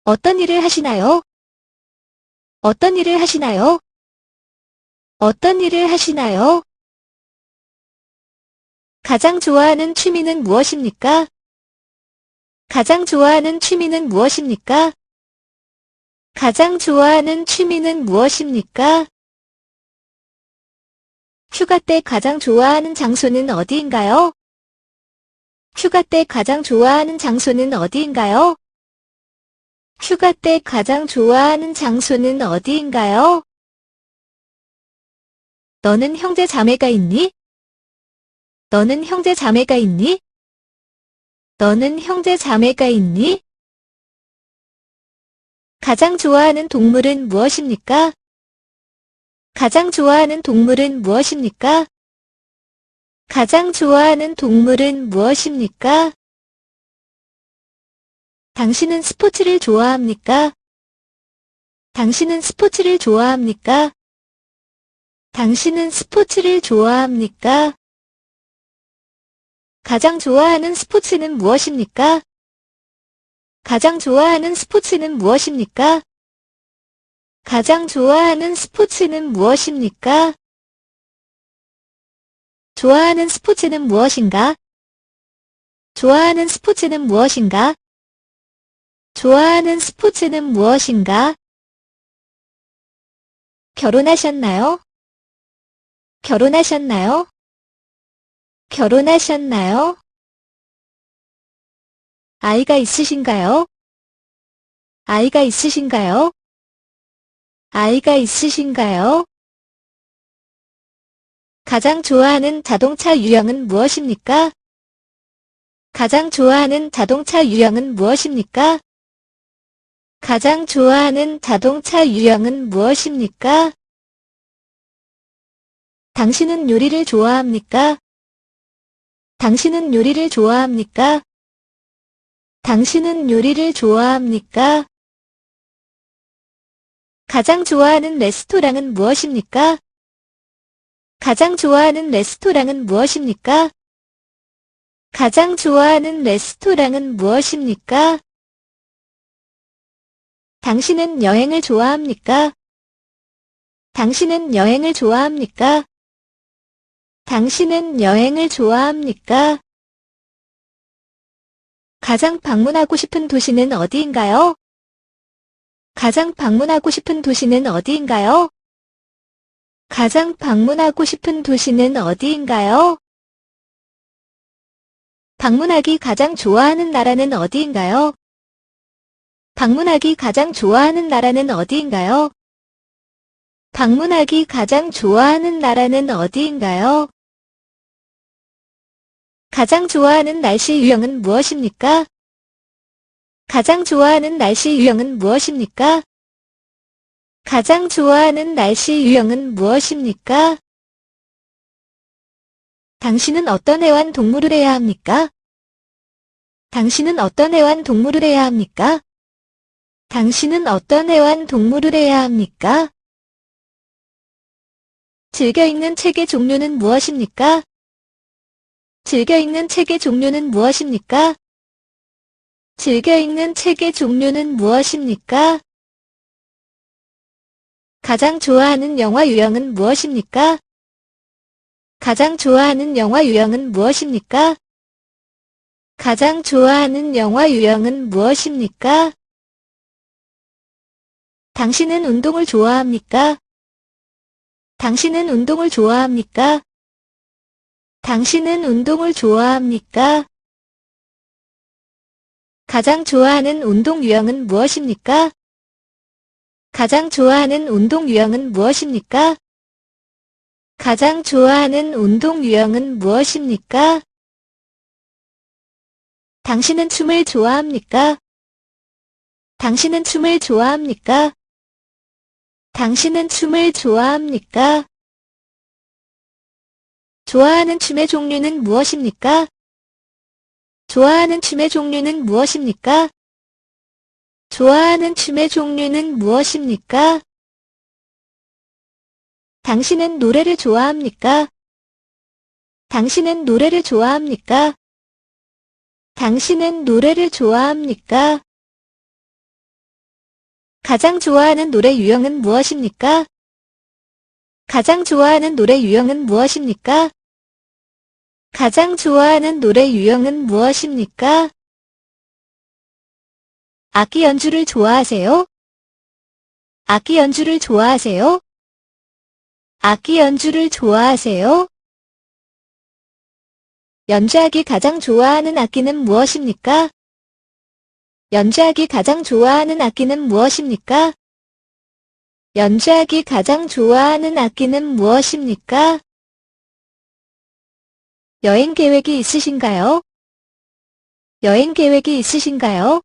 어떤 일을 하시나요? 어떤 일을 하시나요? 어떤 일을 하시나요? 가장 좋아하는 취미는 무엇입니까? 가장 좋아하는 취미는 무엇입니까? 가장 좋아하는 취미는 무엇입니까? 휴가 때 가장 좋아하는 장소는 어디인가요? 휴가 때 가장 좋아하는 장소는 어디인가요? 휴가 때 가장 좋아하는 장소는 어디인가요? 너는 형제 자매가 있니? 너는 형제 자매가 있니? 너는 형제 자매가 있니? 가장 좋아하는 동물은 무엇입니까? 가장 좋아하는 동물은 무엇입니까? 가장 좋아하는 동물은 무엇입니까? 당신은 스포츠를 좋아합니까? 당신은 스포츠를 좋아합니까? 당신은 스포츠를 좋아합니까? 가장 좋아하는 스포츠는 무엇입니까? 가장 좋아하는 스포츠는 무엇입니까? 가장 좋아하는 스포츠는 무엇입니까? 좋아하는 스포츠는 무엇인가? 좋아하는 스포츠는 무엇인가? 좋아하는 스포츠는 무엇인가? 결혼하셨나요? 결혼하셨나요? 결혼하셨나요? 아이가 있으신가요? 아이가 있으신가요? 아이가 있으신가요? 가장 좋아하는 자동차 유형은 무엇입니까? 가장 좋아하는 자동차 유형은 무엇입니까? 가장 좋아하는 자동차 유형은 무엇입니까? 당신은 요리를 좋아합니까? 당신은 요리를 좋아합니까? 당신은 요리를 좋아합니까? 가장 좋아하는 레스토랑은 무엇입니까? 가장 좋아하는 레스토랑은 무엇입니까? 가장 좋아하는 레스토랑은 무엇입니까? 당신은 여행을 좋아합니까? 당신은 여행을 좋아합니까? 당신은 여행을 좋아합니까? 가장 방문하고 싶은 도시는 어디인가요? 가장 방문하고 싶은 도시는 어디인가요? 가장 방문하고 싶은 도시는 어디인가요? 방문하기 가장 좋아하는 나라는 어디인가요? 방문하기 가장 좋아하는 나라는 어디인가요? 방문하기 가장 좋아하는 나라는 어디인가요? 가장 좋아하는 날씨 유형은 무엇입니까? 가장 좋아하는 날씨 유형은 무엇입니까? 가장 좋아하는 날씨 유형은 무엇입니까? 당신은 어떤 애완 동물을 해야 합니까? 당신은 어떤 애완 동물을 해야 합니까? 당신은 어떤 애완 동물을 해야 합니까? 즐겨 읽는 책의 종류는 무엇입니까? 즐겨 읽는 책의 종류는 무엇입니까? 즐겨 읽는 책의 종류는 무엇입니까? 가장 좋아하는 영화 유형은 무엇입니까? 가장 좋아하는 영화 유형은 무엇입니까? 가장 좋아하는 영화 유형은 무엇입니까? 당신은 운동을 좋아합니까? 당신은 운동을 좋아합니까? 당신은 운동을 좋아합니까? 가장 좋아하는 운동 유형은 무엇입니까? 가장 좋아하는 운동 유형은 무엇입니까? 가장 좋아하는 운동 유형은 무엇입니까? 당신은 춤을 좋아합니까? 당신은 춤을 좋아합니까? 당신은 춤을 좋아합니까? 좋아하는 춤의 종류는 무엇입니까? 좋아하는 춤의 종류는 무엇입니까? 좋아하는 춤의 종류는 무엇입니까? 당신은 노래를 좋아합니까? 당신은 노래를 좋아합니까? 당신은 노래를 좋아합니까? 가장 좋아하는 노래 유형은 무엇입니까? 가장 좋아하는 노래 유형은 무엇입니까? 가장 좋아하는 노래 유형은 무엇입니까? 악기 연주를 좋아하세요? 악기 연주를 좋아하세요? 악기 연주를 좋아하세요? 연주하기 가장 좋아하는 악기는 무엇입니까? 연주하기 가장 좋아하는 악기는 무엇입니까? 연주하기 가장 좋아하는 악기는 무엇입니까? 여행 계획이 있으신가요? 여행 계획이 있으신가요?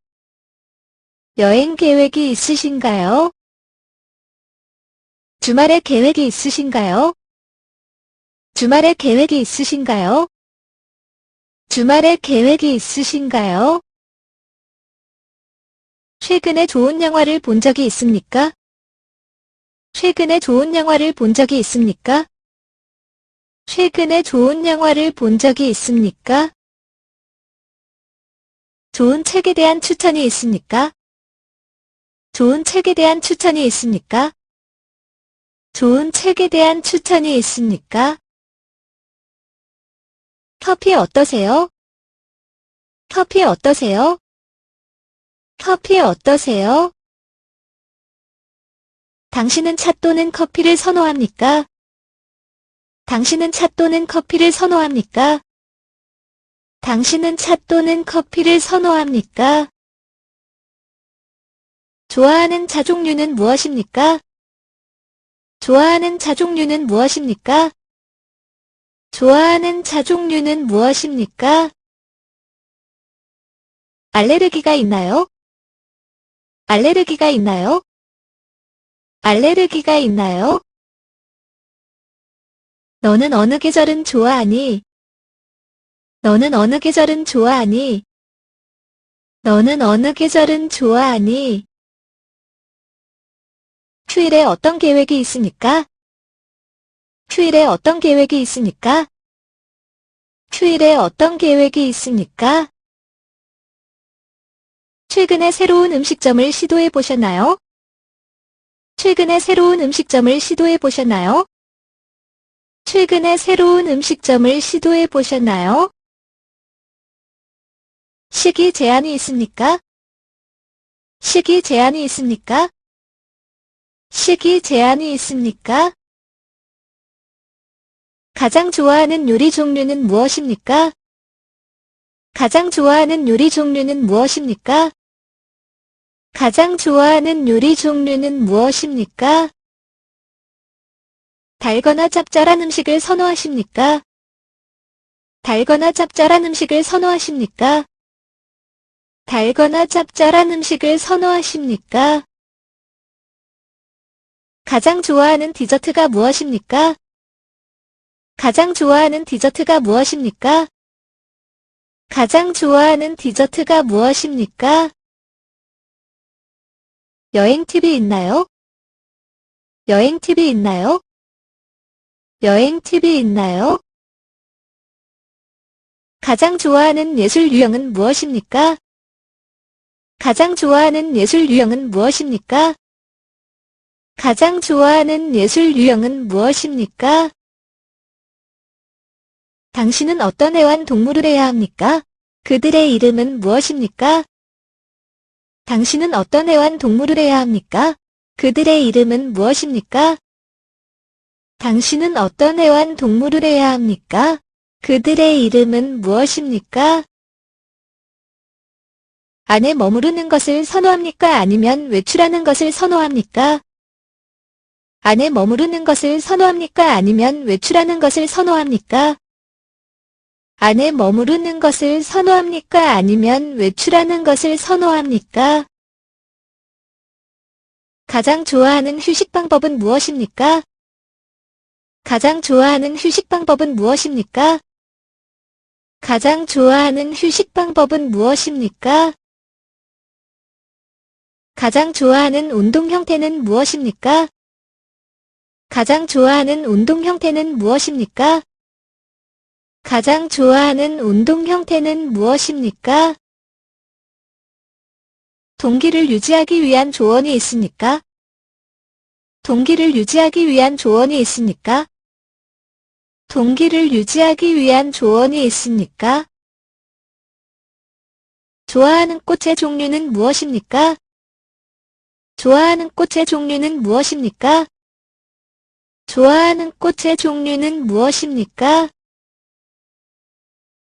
여행 계획이 있으신가요? 주말에 계획이 있으신가요? 주말에 계획이 있으신가요? 주말에 계획이 있으신가요? 최근에 좋은 영화를 본 적이 있습니까? 최근에 좋은 영화를 본 적이 있습니까? 최근에 좋은 영화를 본 적이 있습니까? 좋은 책에 대한 추천이 있습니까? 좋은 책에 대한 추천이 있습니까? 좋은 책에 대한 추천이 있습니까? 커피 어떠세요? 커피 어떠세요? 커피 어떠세요? 당신은 차 또는 커피를 선호합니까? 당신은 차 또는 커피를 선호합니까? 당신은 차 또는 커피를 선호합니까? 좋아하는 차 종류는 무엇입니까? 좋아하는 차 종류는 무엇입니까? 좋아하는 차 종류는 무엇입니까? 알레르기가 있나요? 알레르기가 있나요? 알레르기가 있나요? 너는 어느 계절은 좋아하니? 너는 어느 계절은 좋아하니? 너는 어느 계절은 좋아하니? 휴일에 어떤 계획이 있습니까? 휴일에 어떤 계획이 있습니까? 휴일에 어떤 계획이 있습니까? 최근에 새로운 음식점을 시도해 보셨나요? 최근에 새로운 음식점을 시도해 보셨나요? 최근에 새로운 음식점을 시도해 보셨나요? 시기 제한이 있습니까? 시기 제한이 있습니까? 시기 제한이 있습니까? 가장 좋아하는 요리 종류는 무엇입니까? 가장 좋아하는 요리 종류는 무엇입니까? 가장 좋아하는 요리 종류는 무엇입니까? 달거나 짭짤한 음식을 선호하십니까? 달거나 짭짤한 음식을 선호하십니까? 달거나 짭짤한 음식을 선호하십니까? 가장 좋아하는 디저트가 무엇입니까? 가장 좋아하는 디저트가 무엇입니까? 가장 좋아하는 디저트가 무엇입니까? 여행 팁이 있나요? 여행 팁이 있나요? 여행 팁이 있나요? 가장 좋아하는 예술 유형은 무엇입니까? 가장 좋아하는 예술 유형은 무엇입니까? 가장 좋아하는 예술 유형은 무엇입니까? 당신은 어떤 애완동물을 해야 합니까? 그들의 이름은 무엇입니까? 당신은 어떤 애완동물을 해야 합니까? 그들의 이름은 무엇입니까? 당신은 어떤 애완동물을 해야 합니까? 그들의 이름은 무엇입니까? 안에 머무르는 것을 선호합니까? 아니면 외출하는 것을 선호합니까? 안에 머무르는 것을 선호합니까? 아니면 외출하는 것을 선호합니까? 안에 머무르는 것을 선호합니까? 아니면 외출하는 것을 선호합니까? 가장 좋아하는 휴식 방법은 무엇입니까? 가장 좋아하는 휴식 방법은 무엇입니까? 가장 좋아하는 휴식 방법은 무엇입니까? 가장 좋아하는 운동 형태는 무엇입니까? 가장 좋아하는 운동 형태는 무엇입니까? 가장 좋아하는 운동 형태는 무엇입니까? 동기를 유지하기 위한 조언이 있습니까? 동기를 유지하기 위한 조언이 있습니까? 동기를 유지하기 위한 조언이 있습니까? 좋아하는 꽃의 종류는 무엇입니까? 좋아하는 꽃의 종류는 무엇입니까? 좋아하는 꽃의 종류는 무엇입니까?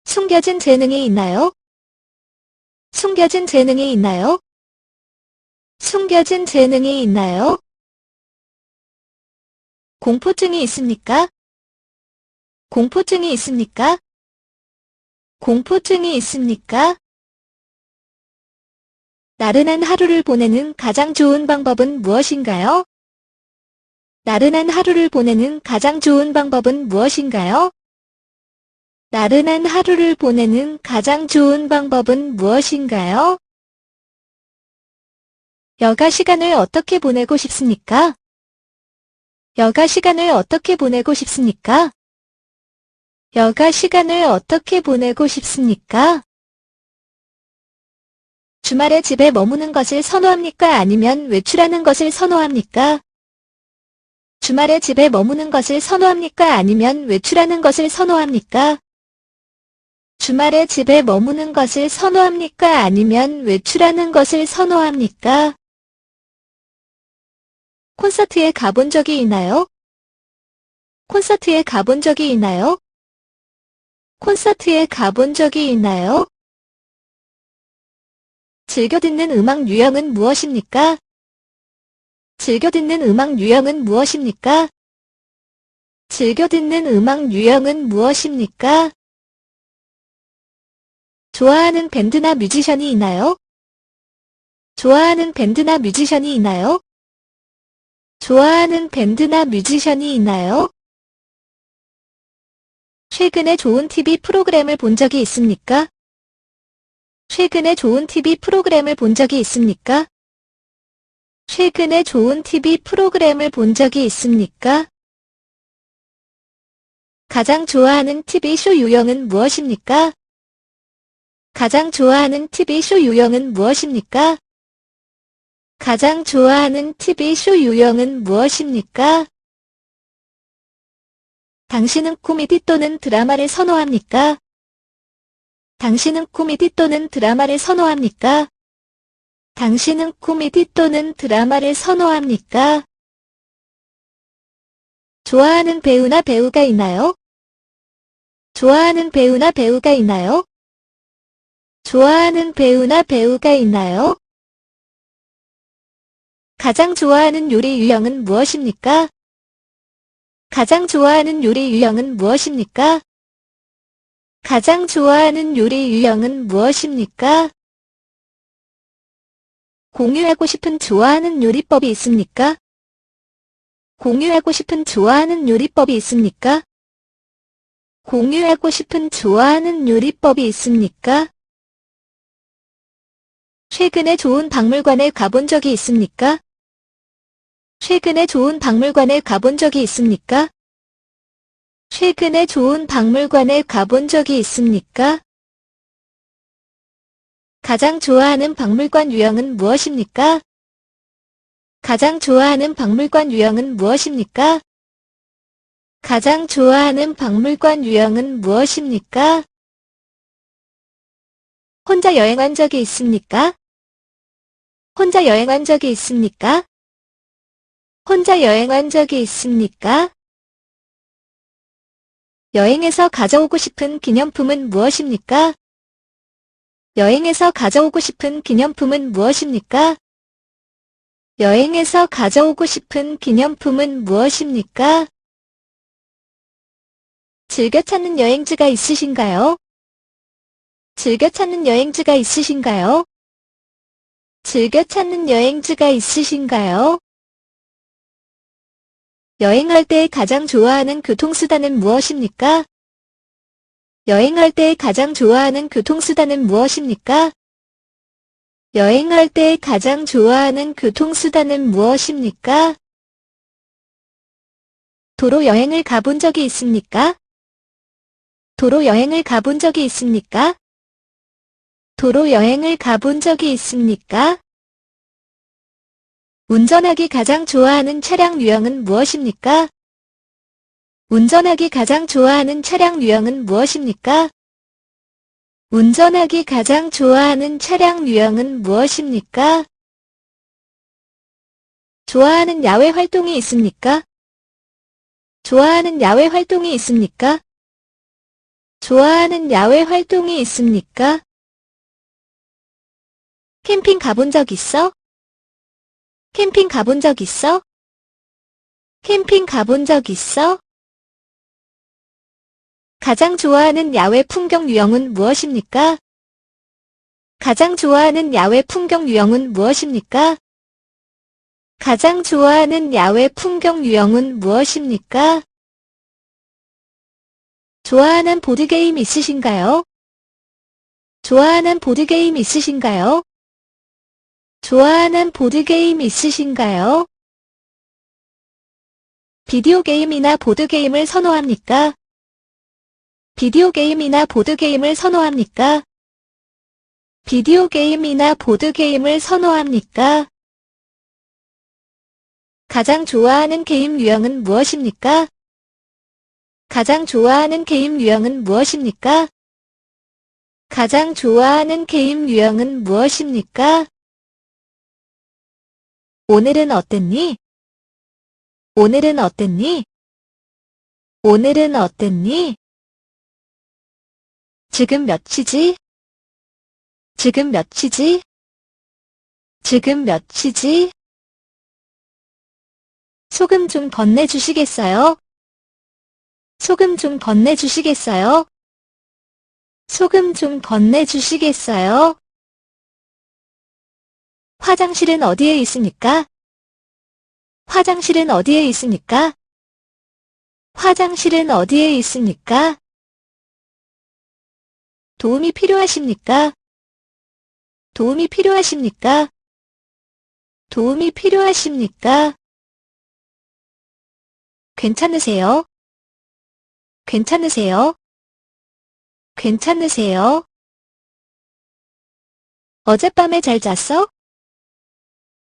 숨겨진 재능이 있나요? 숨겨진 재능이 있나요? 숨겨진 재능이 있나요? 공포증이 있습니까? 공포증이 있습니까? 공포증이 있습니까? 나른한 하루를 보내는 가장 좋은 방법은 무엇인가요? 나른한 하루를 보내는 가장 좋은 방법은 무엇인가요? 나른한 하루를 보내는 가장 좋은 방법은 무엇인가요? 여가 시간을 어떻게 보내고 싶습니까? 여가 시간을 어떻게 보내고 싶습니까? 여가 시간을 어떻게 보내고 싶습니까? 주말에 집에 머무는 것을 선호합니까? 아니면 외출하는 것을 선호합니까? 주말에 집에 머무는 것을 선호합니까? 아니면 외출하는 것을 선호합니까? 주말에 집에 머무는 것을 선호합니까? 아니면 외출하는 것을 선호합니까? 콘서트에 가본 적이 있나요? 콘서트에 가본 적이 있나요? 콘서트에 가본 적이 있나요? 즐겨 듣는 음악 유형은 무엇입니까? 즐겨 듣는 음악 유형은 무엇입니까? 즐겨 듣는 음악 유형은 무엇입니까? 좋아하는 밴드나 뮤지션이 있나요? 좋아하는 밴드나 뮤지션이 있나요? 좋아하는 밴드나 뮤지션이 있나요? 최근에 좋은 TV 프로그램을 본 적이 있습니까? 최근에 좋은 TV 프로그램을 본 적이 있습니까? 최근에 좋은 TV 프로그램을 본 적이 있습니까? 가장 좋아하는 TV쇼 유형은 무엇입니까? 가장 좋아하는 TV쇼 유형은 무엇입니까? 가장 좋아하는 TV쇼 유형은 무엇입니까? 당신은 코미디 또는 드라마를 선호합니까? 당신은 코미디 또는 드라마를 선호합니까? 당신은 코미디 또는 드라마를 선호합니까? 좋아하는 배우나 배우가 있나요? 좋아하는 배우나 배우가 있나요? 좋아하는 배우나 배우가 있나요? 가장 좋아하는 요리 유형은 무엇입니까? 가장 좋아하는 요리 유형은 무엇입니까? 가장 좋아하는 요리 유형은 무엇입니까? 공유하고 싶은 좋아하는 요리법이 있습니까? 공유하고 싶은 좋아하는 요리법이 있습니까? 공유하고 싶은 좋아하는 요리법이 있습니까? 최근에 좋은 박물관에 가본 적이 있습니까? 최근에 좋은 박물관에 가본 적이 있습니까? 최근에 좋은 박물관에 가본 적이 있습니까? 가장 좋아하는 박물관 유형은 무엇입니까? 가장 좋아하는 박물관 유형은 무엇입니까? 가장 좋아하는 박물관 유형은 무엇입니까? 혼자 여행한 적이 있습니까? 혼자 여행한 적이 있습니까? 혼자 여행한 적이 있습니까? 여행에서 가져오고 싶은 기념품은 무엇입니까? 여행에서 가져오고 싶은 기념품은 무엇입니까? 여행에서 가져오고 싶은 기념품은 무엇입니까? 즐겨 찾는 여행지가 있으신가요? 즐겨 찾는 여행지가 있으신가요? 즐겨 찾는 여행지가 있으신가요? 여행할 때 가장 좋아하는 교통수단은 무엇입니까? 여행할 때 가장 좋아하는 교통수단은 무엇입니까? 여행할 때 가장 좋아하는 교통수단은 무엇입니까? 도로 여행을 가본 적이 있습니까? 도로 여행을 가본 적이 있습니까? 도로 여행을 가본 적이 있습니까? 운전하기 가장 좋아하는 차량 유형은 무엇입니까? 운전하기 가장 좋아하는 차량 유형은 무엇입니까? 운전하기 가장 좋아하는 차량 유형은 무엇입니까? 좋아하는 야외 활동이 있습니까? 좋아하는 야외 활동이 있습니까? 좋아하는 야외 활동이 있습니까? 캠핑 가본 적 있어? 캠핑 가본 적 있어? 캠핑 가본 적 있어? 가장 좋아하는 야외 풍경 유형은 무엇입니까? 가장 좋아하는 야외 풍경 유형은 무엇입니까? 가장 좋아하는 야외 풍경 유형은 무엇입니까? 좋아하는 보드게임 있으신가요? 좋아하는 보드게임 있으신가요? 좋아하는 보드게임 있으신가요? 비디오 게임이나 보드게임을 선호합니까? 비디오 게임이나 보드게임을 선호합니까? 비디오 게임이나 보드게임을 선호합니까? 가장 좋아하는 게임 유형은 무엇입니까? 가장 좋아하는 게임 유형은 무엇입니까? 가장 좋아하는 게임 유형은 무엇입니까? 오늘은 어땠니? 오늘은 어땠니? 오늘은 어땠니? 지금 몇 시지? 지금 몇 시지? 지금 몇 시지? 소금 좀 건네주시겠어요? 소금 좀 건네주시겠어요? 소금 좀 건네주시겠어요? 화장실은 어디에 있습니까? 화장실은 어디에 있습니까? 화장실은 어디에 있습니까? 도움이 필요하십니까? 도움이 필요하십니까? 도움이 필요하십니까? 괜찮으세요? 괜찮으세요? 괜찮으세요? 어젯밤에 잘 잤어?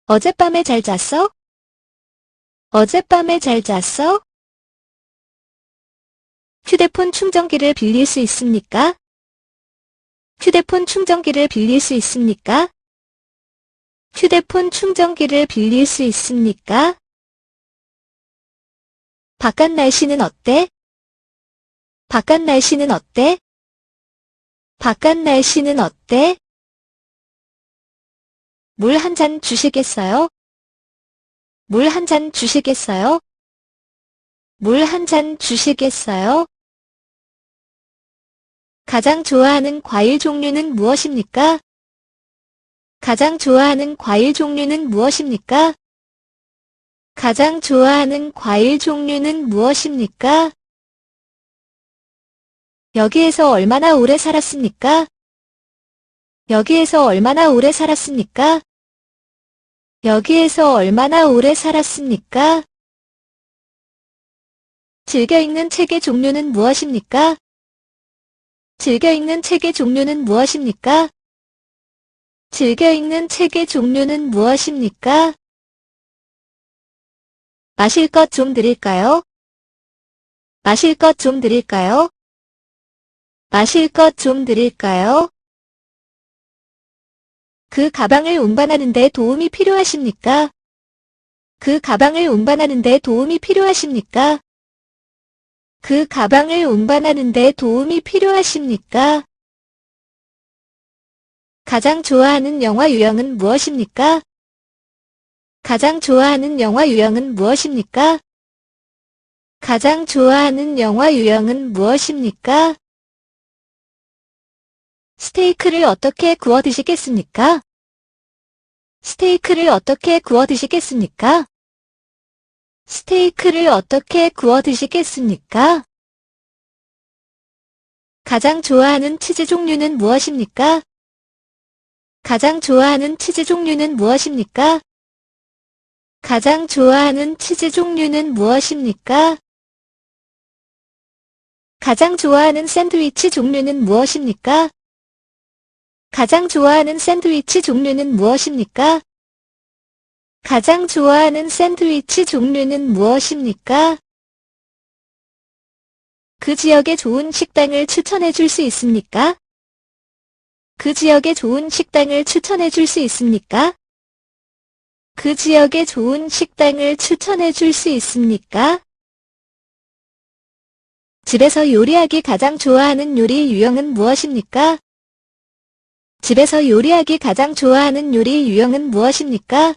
어젯밤에 잘 잤어? 어젯밤에 잘 잤어? 휴대폰 충전기를 빌릴 수 있습니까? 휴대폰 충전기를 빌릴 수 있습니까? 휴대폰 충전기를 빌릴 수 있습니까? 바깥 날씨는 어때? 바깥 날씨는 어때? 바깥 날씨는 어때? 물 한 잔 주시겠어요? 물 한 잔 주시겠어요? 물 한 잔 주시겠어요? 가장 좋아하는 과일 종류는 무엇입니까? 가장 좋아하는 과일 종류는 무엇입니까? 가장 좋아하는 과일 종류는 무엇입니까? 여기에서 얼마나 오래 살았습니까? 여기에서 얼마나 오래 살았습니까? 여기에서 얼마나 오래 살았습니까? 즐겨 읽는 책의 종류는 무엇입니까? 즐겨 읽는 책의 종류는 무엇입니까? 즐겨 읽는 책의 종류는 무엇입니까? 마실 것 좀 드릴까요? 마실 것 좀 드릴까요? 마실 것 좀 드릴까요? 그 가방을 운반하는 데 도움이 필요하십니까? 그 가방을 운반하는 데 도움이 필요하십니까? 그 가방을 운반하는 데 도움이 필요하십니까? 가장 좋아하는 영화 유형은 무엇입니까? 가장 좋아하는 영화 유형은 무엇입니까? 가장 좋아하는 영화 유형은 무엇입니까? 스테이크를 어떻게 구워 드시겠습니까? 스테이크를 어떻게 구워 드시겠습니까? 스테이크를 어떻게 구워 드시겠습니까? 가장 좋아하는 치즈 종류는 무엇입니까? 가장 좋아하는 치즈 종류는 무엇입니까? 가장 좋아하는 치즈 종류는 무엇입니까? 가장 좋아하는 샌드위치 종류는 무엇입니까? 가장 좋아하는 샌드위치 종류는 무엇입니까? 가장 좋아하는 샌드위치 종류는 무엇입니까? 그 지역에 좋은 식당을 추천해 줄 수 있습니까? 그 지역에 좋은 식당을 추천해 줄 수 있습니까? 그 지역에 좋은 식당을 추천해 줄 수 있습니까? 집에서 요리하기 가장 좋아하는 요리 유형은 무엇입니까? 집에서 요리하기 가장 좋아하는 요리 유형은 무엇입니까?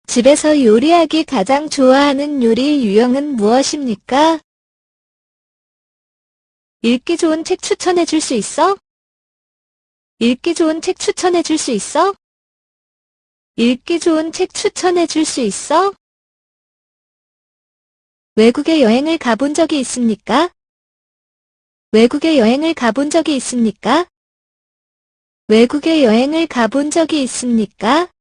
집에서 요리하기 가장 좋아하는 요리 유형은 무엇입니까? 읽기 좋은 책 추천해 줄 수 있어? 읽기 좋은 책 추천해 줄 수 있어? 읽기 좋은 책 추천해 줄 수 있어? 외국에 여행을 가본 적이 있습니까? 외국에 여행을 가본 적이 있습니까? 외국에 여행을 가본 적이 있습니까?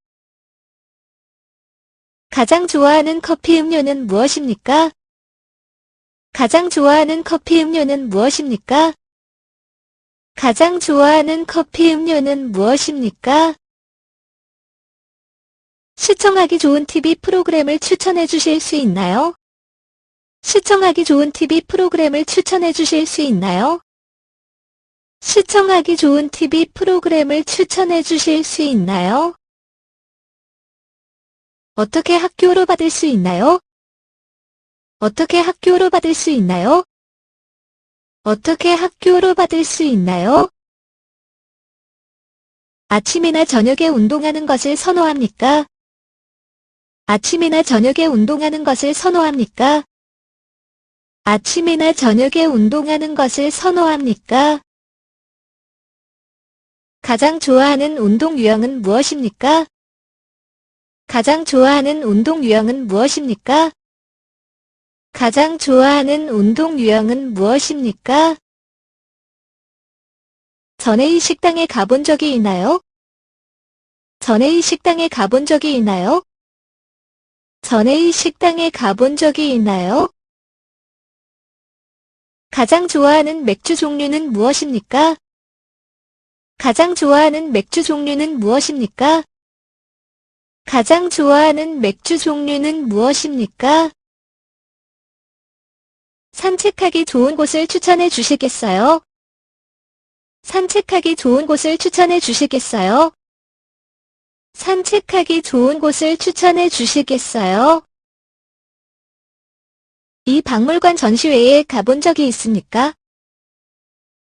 가장 좋아하는 커피 음료는 무엇입니까? 가장 좋아하는 커피 음료는 무엇입니까? 가장 좋아하는 커피 음료는 무엇입니까? 시청하기 좋은 TV 프로그램을 추천해 주실 수 있나요? 시청하기 좋은 TV 프로그램을 추천해 주실 수 있나요? 시청하기 좋은 TV 프로그램을 추천해 주실 수 있나요? 어떻게 학교로 받을 수 있나요? 어떻게 학교로 받을 수 있나요? 어떻게 학교로 받을 수 있나요? 아침이나 저녁에 운동하는 것을 선호합니까? 아침이나 저녁에 운동하는 것을 선호합니까? 아침이나 저녁에 운동하는 것을 선호합니까? 가장 좋아하는 운동 유형은 무엇입니까? 가장 좋아하는 운동 유형은 무엇입니까? 가장 좋아하는 운동 유형은 무엇입니까? 전에 이 식당에 가본 적이 있나요? 전에 이 식당에 가본 적이 있나요? 전에 이 식당에 가본 적이 있나요? 가장 좋아하는 맥주 종류는 무엇입니까? 가장 좋아하는 맥주 종류는 무엇입니까? 가장 좋아하는 맥주 종류는 무엇입니까? 산책하기 좋은 곳을 추천해 주시겠어요? 산책하기 좋은 곳을 추천해 주시겠어요? 산책하기 좋은 곳을 추천해 주시겠어요? 이 박물관 전시회에 가본 적이 있습니까?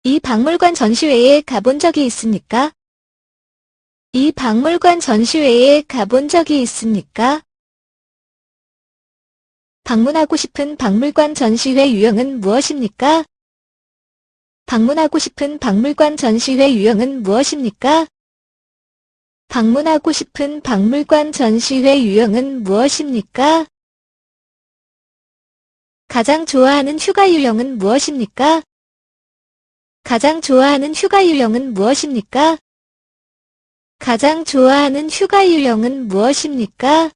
이 박물관 전시회에 가본 적이 있습니까? 이 박물관 전시회에 가본 적이 있습니까? 방문하고 싶은 박물관 전시회 유형은 무엇입니까? 방문하고 싶은 박물관 전시회 유형은 무엇입니까? 방문하고 싶은 박물관 전시회 유형은 무엇입니까? 가장 좋아하는 휴가 유형은 무엇입니까? 가장 좋아하는 휴가 유형은 무엇입니까? 가장 좋아하는 휴가 유형은 무엇입니까?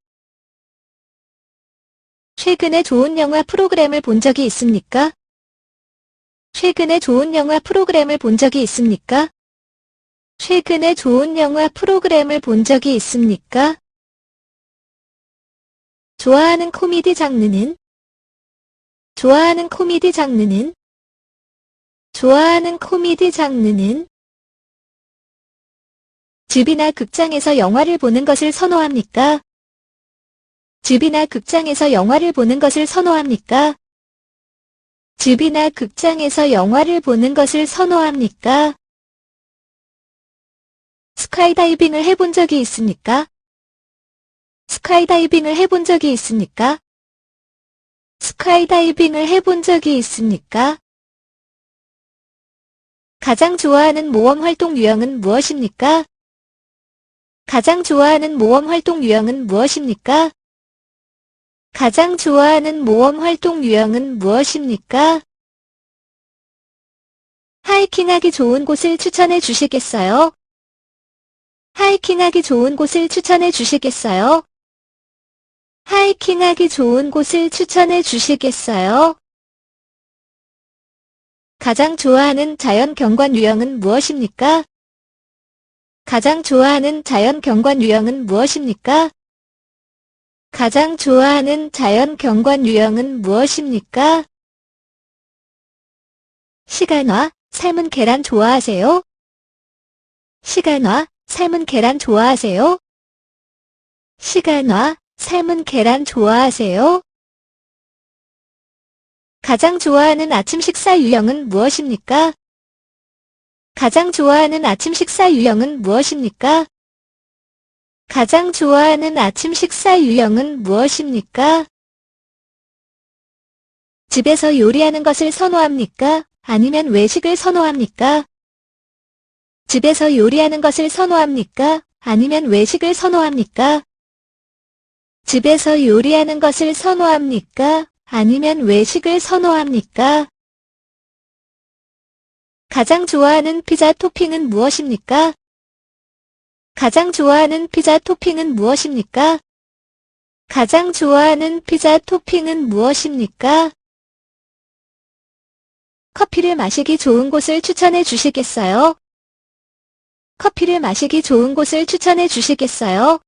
최근에 좋은 영화 프로그램을 본 적이 있습니까? 최근에 좋은 영화 프로그램을 본 적이 있습니까? 최근에 좋은 영화 프로그램을 본 적이 있습니까? 좋아하는 코미디 장르는? 좋아하는 코미디 장르는? 좋아하는 코미디 장르는? 집이나 극장에서 영화를 보는 것을 선호합니까? 집이나 극장에서 영화를 보는 것을 선호합니까? 집이나 극장에서 영화를 보는 것을 선호합니까? 스카이다이빙을 해본 적이 있습니까? 스카이다이빙을 해본 적이 있습니까? 스카이다이빙을 해본 적이 있습니까? 가장 좋아하는 모험 활동 유형은 무엇입니까? 가장 좋아하는 모험 활동 유형은 무엇입니까? 가장 좋아하는 모험 활동 유형은 무엇입니까? 하이킹하기 좋은 곳을 추천해 주시겠어요? 하이킹하기 좋은 곳을 추천해 주시겠어요? 하이킹하기 좋은 곳을 추천해 주시겠어요? 가장 좋아하는 자연 경관 유형은 무엇입니까? 가장 좋아하는 자연 경관 유형은 무엇입니까? 가장 좋아하는 자연 경관 유형은 무엇입니까? 시간화, 삶은 계란 좋아하세요? 시간화, 삶은 계란 좋아하세요? 시간화, 삶은 계란 좋아하세요? 가장 좋아하는 아침 식사 유형은 무엇입니까? 가장 좋아하는 아침 식사 유형은 무엇입니까? 가장 좋아하는 아침 식사 유형은 무엇입니까? 집에서 요리하는 것을 선호합니까? 아니면 외식을 선호합니까? 집에서 요리하는 것을 선호합니까? 아니면 외식을 선호합니까? 집에서 요리하는 것을 선호합니까? 아니면 외식을 선호합니까? 가장 좋아하는 피자 토핑은 무엇입니까? 가장 좋아하는 피자 토핑은 무엇입니까? 가장 좋아하는 피자 토핑은 무엇입니까? 커피를 마시기 좋은 곳을 추천해 주시겠어요? 커피를 마시기 좋은 곳을 추천해 주시겠어요?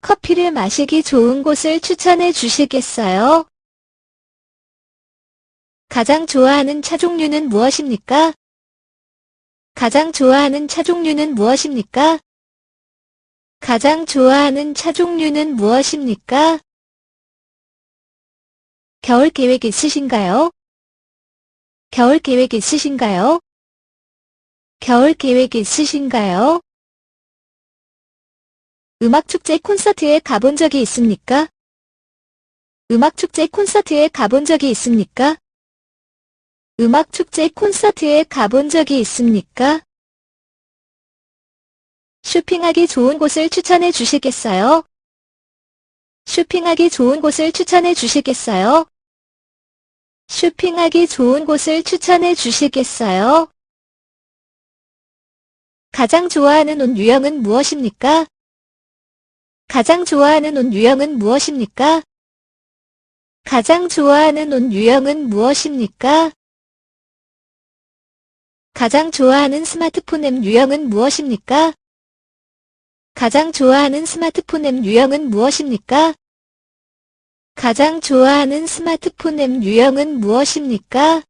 커피를 마시기 좋은 곳을 추천해 주시겠어요? 가장 좋아하는 차 종류는 무엇입니까? 가장 좋아하는 차 종류는 무엇입니까? 가장 좋아하는 차 종류는 무엇입니까? 겨울 계획 있으신가요? 겨울 계획 있으신가요? 겨울 계획 있으신가요? 음악축제 콘서트에 가본 적이 있습니까? 음악축제 콘서트에 가본 적이 있습니까? 음악축제 콘서트에 가본 적이 있습니까? 쇼핑하기 좋은 곳을 추천해 주시겠어요? 쇼핑하기 좋은 곳을 추천해 주시겠어요? 쇼핑하기 좋은 곳을 추천해 주시겠어요? 가장 좋아하는 옷 유형은 무엇입니까? 가장 좋아하는 옷 유형은 무엇입니까? 가장 좋아하는 옷 유형은 무엇입니까? 가장 좋아하는 스마트폰 앱 유형은 무엇입니까? 가장 좋아하는 스마트폰 앱 유형은 무엇입니까? 가장 좋아하는 스마트폰 앱 유형은 무엇입니까?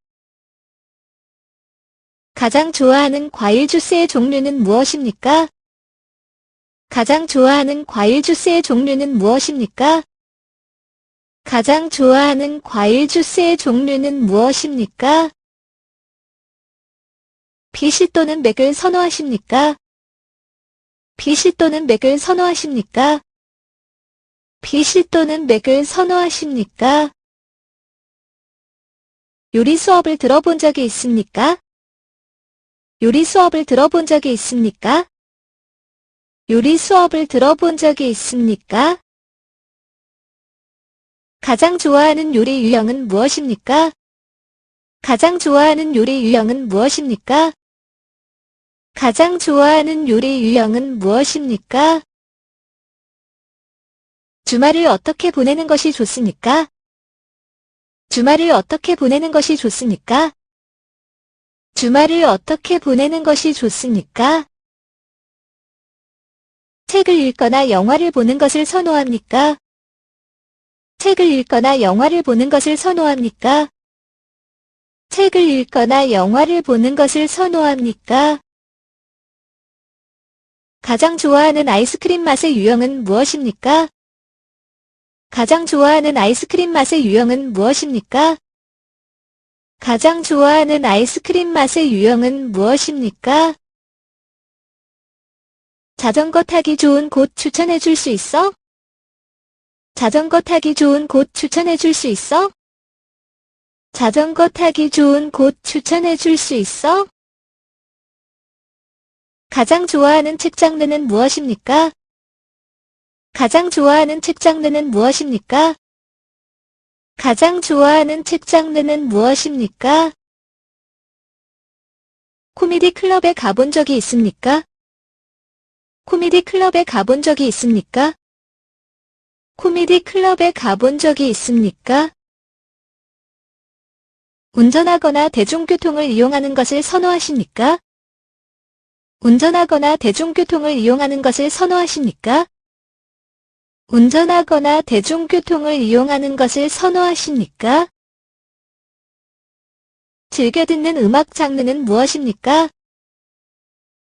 가장 좋아하는 과일 주스의 종류는 무엇입니까? 가장 좋아하는 과일 주스의 종류는 무엇입니까? 가장 좋아하는 과일 주스의 종류는 무엇입니까? PC 또는 맥을 선호하십니까? PC 또는 맥을 선호하십니까? PC 또는 맥을 선호하십니까? 요리 수업을 들어본 적이 있습니까? 요리 수업을 들어본 적이 있습니까? 요리 수업을 들어본 적이 있습니까? 가장 좋아하는 요리 유형은 무엇입니까? 가장 좋아하는 요리 유형은 무엇입니까? 가장 좋아하는 요리 유형은 무엇입니까? 주말을 어떻게 보내는 것이 좋습니까? 주말을 어떻게 보내는 것이 좋습니까? 주말을 어떻게 보내는 것이 좋습니까? 책을 읽거나 영화를 보는 것을 선호합니까? 책을 읽거나 영화를 보는 것을 선호합니까? 책을 읽거나 영화를 보는 것을 선호합니까? 가장 좋아하는 아이스크림 맛의 유형은 무엇입니까? 가장 좋아하는 아이스크림 맛의 유형은 무엇입니까? 가장 좋아하는 아이스크림 맛의 유형은 무엇입니까? 자전거 타기 좋은 곳 추천해 줄 수 있어? 자전거 타기 좋은 곳 추천해 줄 수 있어? 자전거 타기 좋은 곳 추천해 줄 수 있어? 가장 좋아하는 책 장르는 무엇입니까? 가장 좋아하는 책 장르는 무엇입니까? 가장 좋아하는 책 장르는 무엇입니까? 코미디 클럽에 가본 적이 있습니까? 코미디 클럽에 가본 적이 있습니까? 코미디 클럽에 가본 적이 있습니까? 운전하거나 대중교통을 이용하는 것을 선호하십니까? 운전하거나 대중교통을 이용하는 것을 선호하십니까? 운전하거나 대중교통을 이용하는 것을 선호하십니까? 즐겨 듣는 음악 장르는 무엇입니까?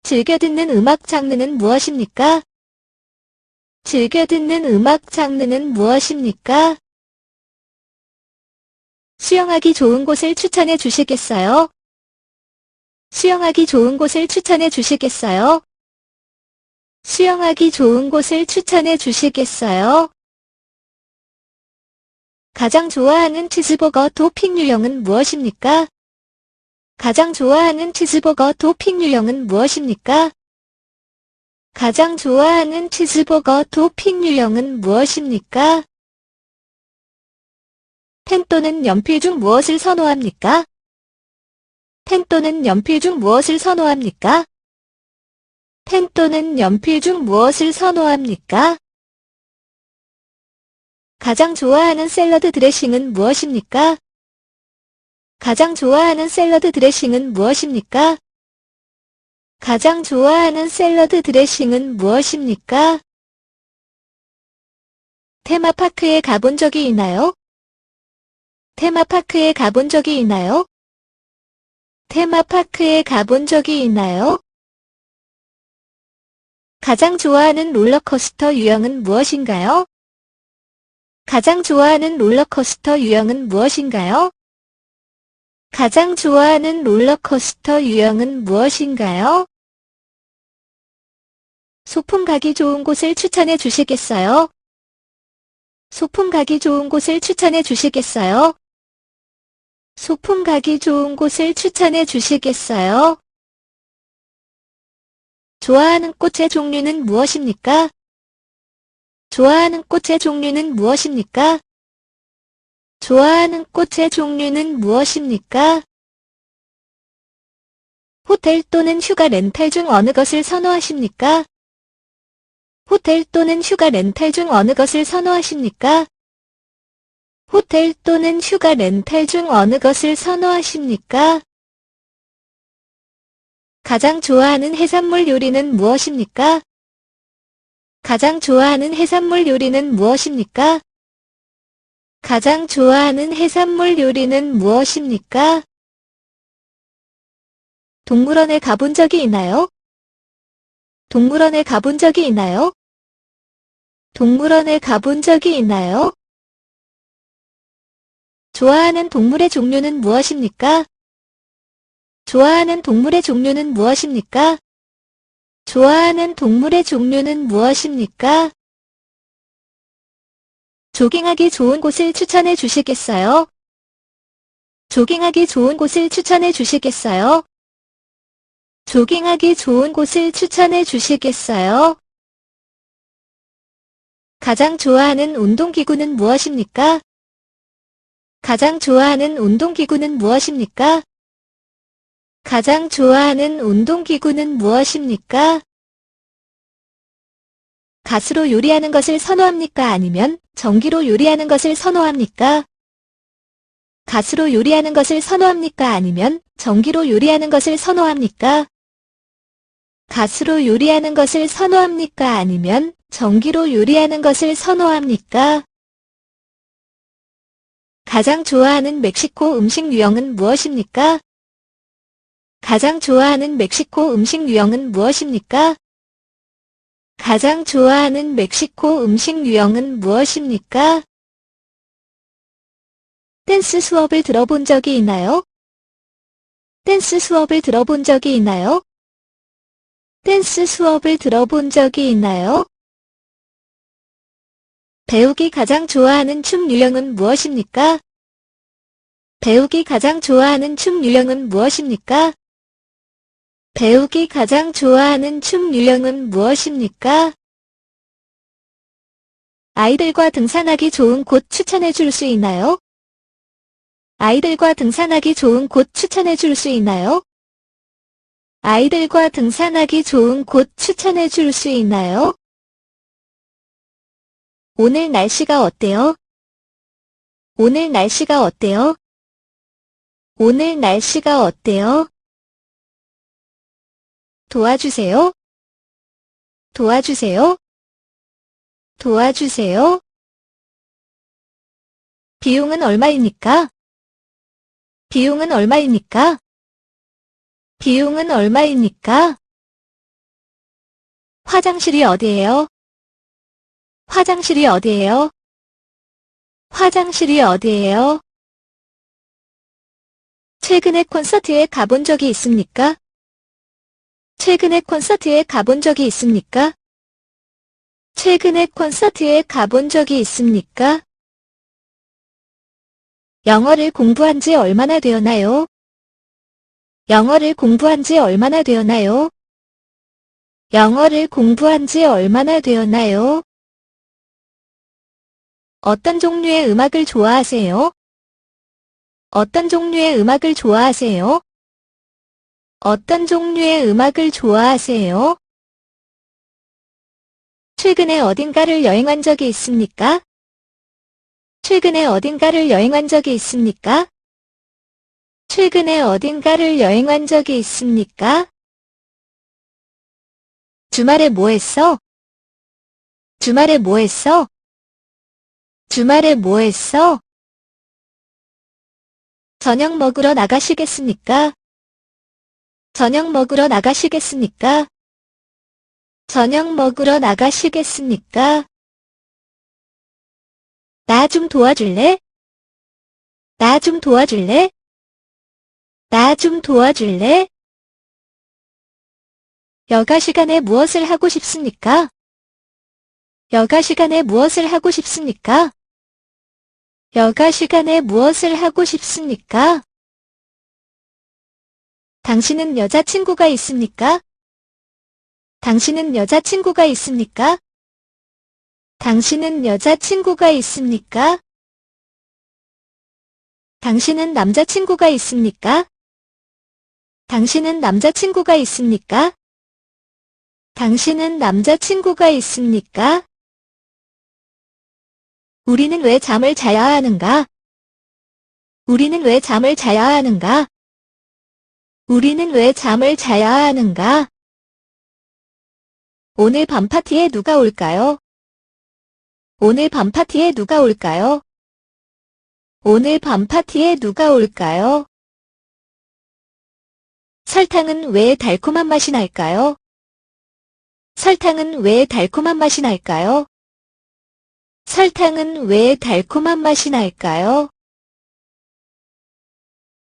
즐겨 듣는 음악 장르는 무엇입니까? 즐겨 듣는 음악 장르는 무엇입니까? 수영하기 좋은 곳을 추천해 주시겠어요? 수영하기 좋은 곳을 추천해 주시겠어요? 수영하기 좋은 곳을 추천해 주시겠어요? 가장 좋아하는 치즈버거 토핑 유형은 무엇입니까? 가장 좋아하는 치즈버거 토핑 유형은 무엇입니까? 가장 좋아하는 치즈버거 토핑 유형은 무엇입니까? 펜 또는 연필 중 무엇을 선호합니까? 펜 또는 연필 중 무엇을 선호합니까? 펜 또는 연필 중 무엇을 선호합니까? 가장 좋아하는 샐러드 드레싱은 무엇입니까? 가장 좋아하는 샐러드 드레싱은 무엇입니까? 가장 좋아하는 샐러드 드레싱은 무엇입니까? 테마파크에 가본 적이 있나요? 테마파크에 가본 적이 있나요? 테마파크에 가본 적이 있나요? 가장 좋아하는 롤러코스터 유형은 무엇인가요? 가장 좋아하는 롤러코스터 유형은 무엇인가요? 가장 좋아하는 롤러코스터 유형은 무엇인가요? 소풍 가기 좋은 곳을 추천해 주시겠어요? 소풍 가기 좋은 곳을 추천해 주시겠어요? 소풍 가기 좋은 곳을 추천해 주시겠어요? 좋아하는 꽃의 종류는 무엇입니까? 좋아하는 꽃의 종류는 무엇입니까? 좋아하는 꽃의 종류는 무엇입니까? 호텔 또는 휴가 렌탈 중 어느 것을 선호하십니까? 호텔 또는 휴가 렌탈 중 어느 것을 선호하십니까? 호텔 또는 휴가 렌탈 중 어느 것을 선호하십니까? 가장 좋아하는 해산물 요리는 무엇입니까? 가장 좋아하는 해산물 요리는 무엇입니까? 가장 좋아하는 해산물 요리는 무엇입니까? 동물원에 가본 적이 있나요? 동물원에 가본 적이 있나요? 동물원에 가본 적이 있나요? 좋아하는 동물의 종류는 무엇입니까? 좋아하는 동물의 종류는 무엇입니까? 좋아하는 동물의 종류는 무엇입니까? 조깅하기 좋은 곳을 추천해 주시겠어요? 조깅하기 좋은 곳을 추천해 주시겠어요? 조깅하기 좋은 곳을 추천해 주시겠어요? 가장 좋아하는 운동기구는 무엇입니까? 가장 좋아하는 운동기구는 무엇입니까? 가장 좋아하는 운동기구는 무엇입니까? 가스로 요리하는 것을 선호합니까? 아니면 전기로 요리하는 것을 선호합니까? 가스로 요리하는 것을 선호합니까? 아니면 전기로 요리하는 것을 선호합니까? 가스로 요리하는 것을 선호합니까? 아니면 전기로 요리하는 것을 선호합니까? 가장 좋아하는 멕시코 음식 유형은 무엇입니까? 가장 좋아하는 멕시코 음식 유형은 무엇입니까? 가장 좋아하는 멕시코 음식 유형은 무엇입니까? 댄스 수업을 들어본 적이 있나요? 댄스 수업을 들어본 적이 있나요? 댄스 수업을 들어본 적이 있나요? 배우기 가장 좋아하는 춤 유형은 무엇입니까? 배우기 가장 좋아하는 춤 유형은 무엇입니까? 배우기 가장 좋아하는 춤 유형은 무엇입니까? 아이들과 등산하기 좋은 곳 추천해 줄 수 있나요? 아이들과 등산하기 좋은 곳 추천해 줄 수 있나요? 아이들과 등산하기 좋은 곳 추천해 줄 수 있나요? 오늘 날씨가 어때요? 오늘 날씨가 어때요? 오늘 날씨가 어때요? 도와주세요. 도와주세요. 도와주세요. 비용은 얼마입니까? 비용은 얼마입니까? 비용은 얼마입니까? 화장실이 어디예요? 화장실이 어디예요? 화장실이 어디예요? 최근에 콘서트에 가본 적이 있습니까? 최근에 콘서트에 가본 적이 있습니까? 최근에 콘서트에 가본 적이 있습니까? 영어를 공부한 지 얼마나 되었나요? 영어를 공부한 지 얼마나 되었나요? 영어를 공부한 지 얼마나 되었나요? 어떤 종류의 음악을 좋아하세요? 어떤 종류의 음악을 좋아하세요? 어떤 종류의 음악을 좋아하세요? 최근에 어딘가를 여행한 적이 있습니까? 최근에 어딘가를 여행한 적이 있습니까? 최근에 어딘가를 여행한 적이 있습니까? 주말에 뭐 했어? 주말에 뭐 했어? 주말에 뭐 했어? 저녁 먹으러 나가시겠습니까? 저녁 먹으러 나가시겠습니까? 저녁 먹으러 나가시겠습니까? 나 좀 도와줄래? 나 좀 도와줄래? 나 좀 도와줄래? 여가 시간에 무엇을 하고 싶습니까? 여가 시간에 무엇을 하고 싶습니까? 여가 시간에 무엇을 하고 싶습니까? 당신은 여자친구가 있습니까? 당신은 여자친구가 있습니까? 당신은 여자친구가 있습니까? 당신은 남자친구가 있습니까? 당신은 남자친구가 있습니까? 당신은 남자친구가 있습니까? 우리는 왜 잠을 자야 하는가? 우리는 왜 잠을 자야 하는가? 우리는 왜 잠을 자야 하는가? 오늘 밤 파티에 누가 올까요? 오늘 밤 파티에 누가 올까요? 오늘 밤 파티에 누가 올까요? 설탕은 왜 달콤한 맛이 날까요? 설탕은 왜 달콤한 맛이 날까요? 설탕은 왜 달콤한 맛이 날까요?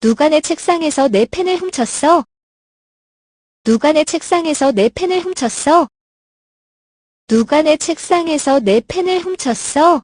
누가 내 책상에서 내 펜을 훔쳤어? 누가 내 책상에서 내 펜을 훔쳤어? 누가 내 책상에서 내 펜을 훔쳤어?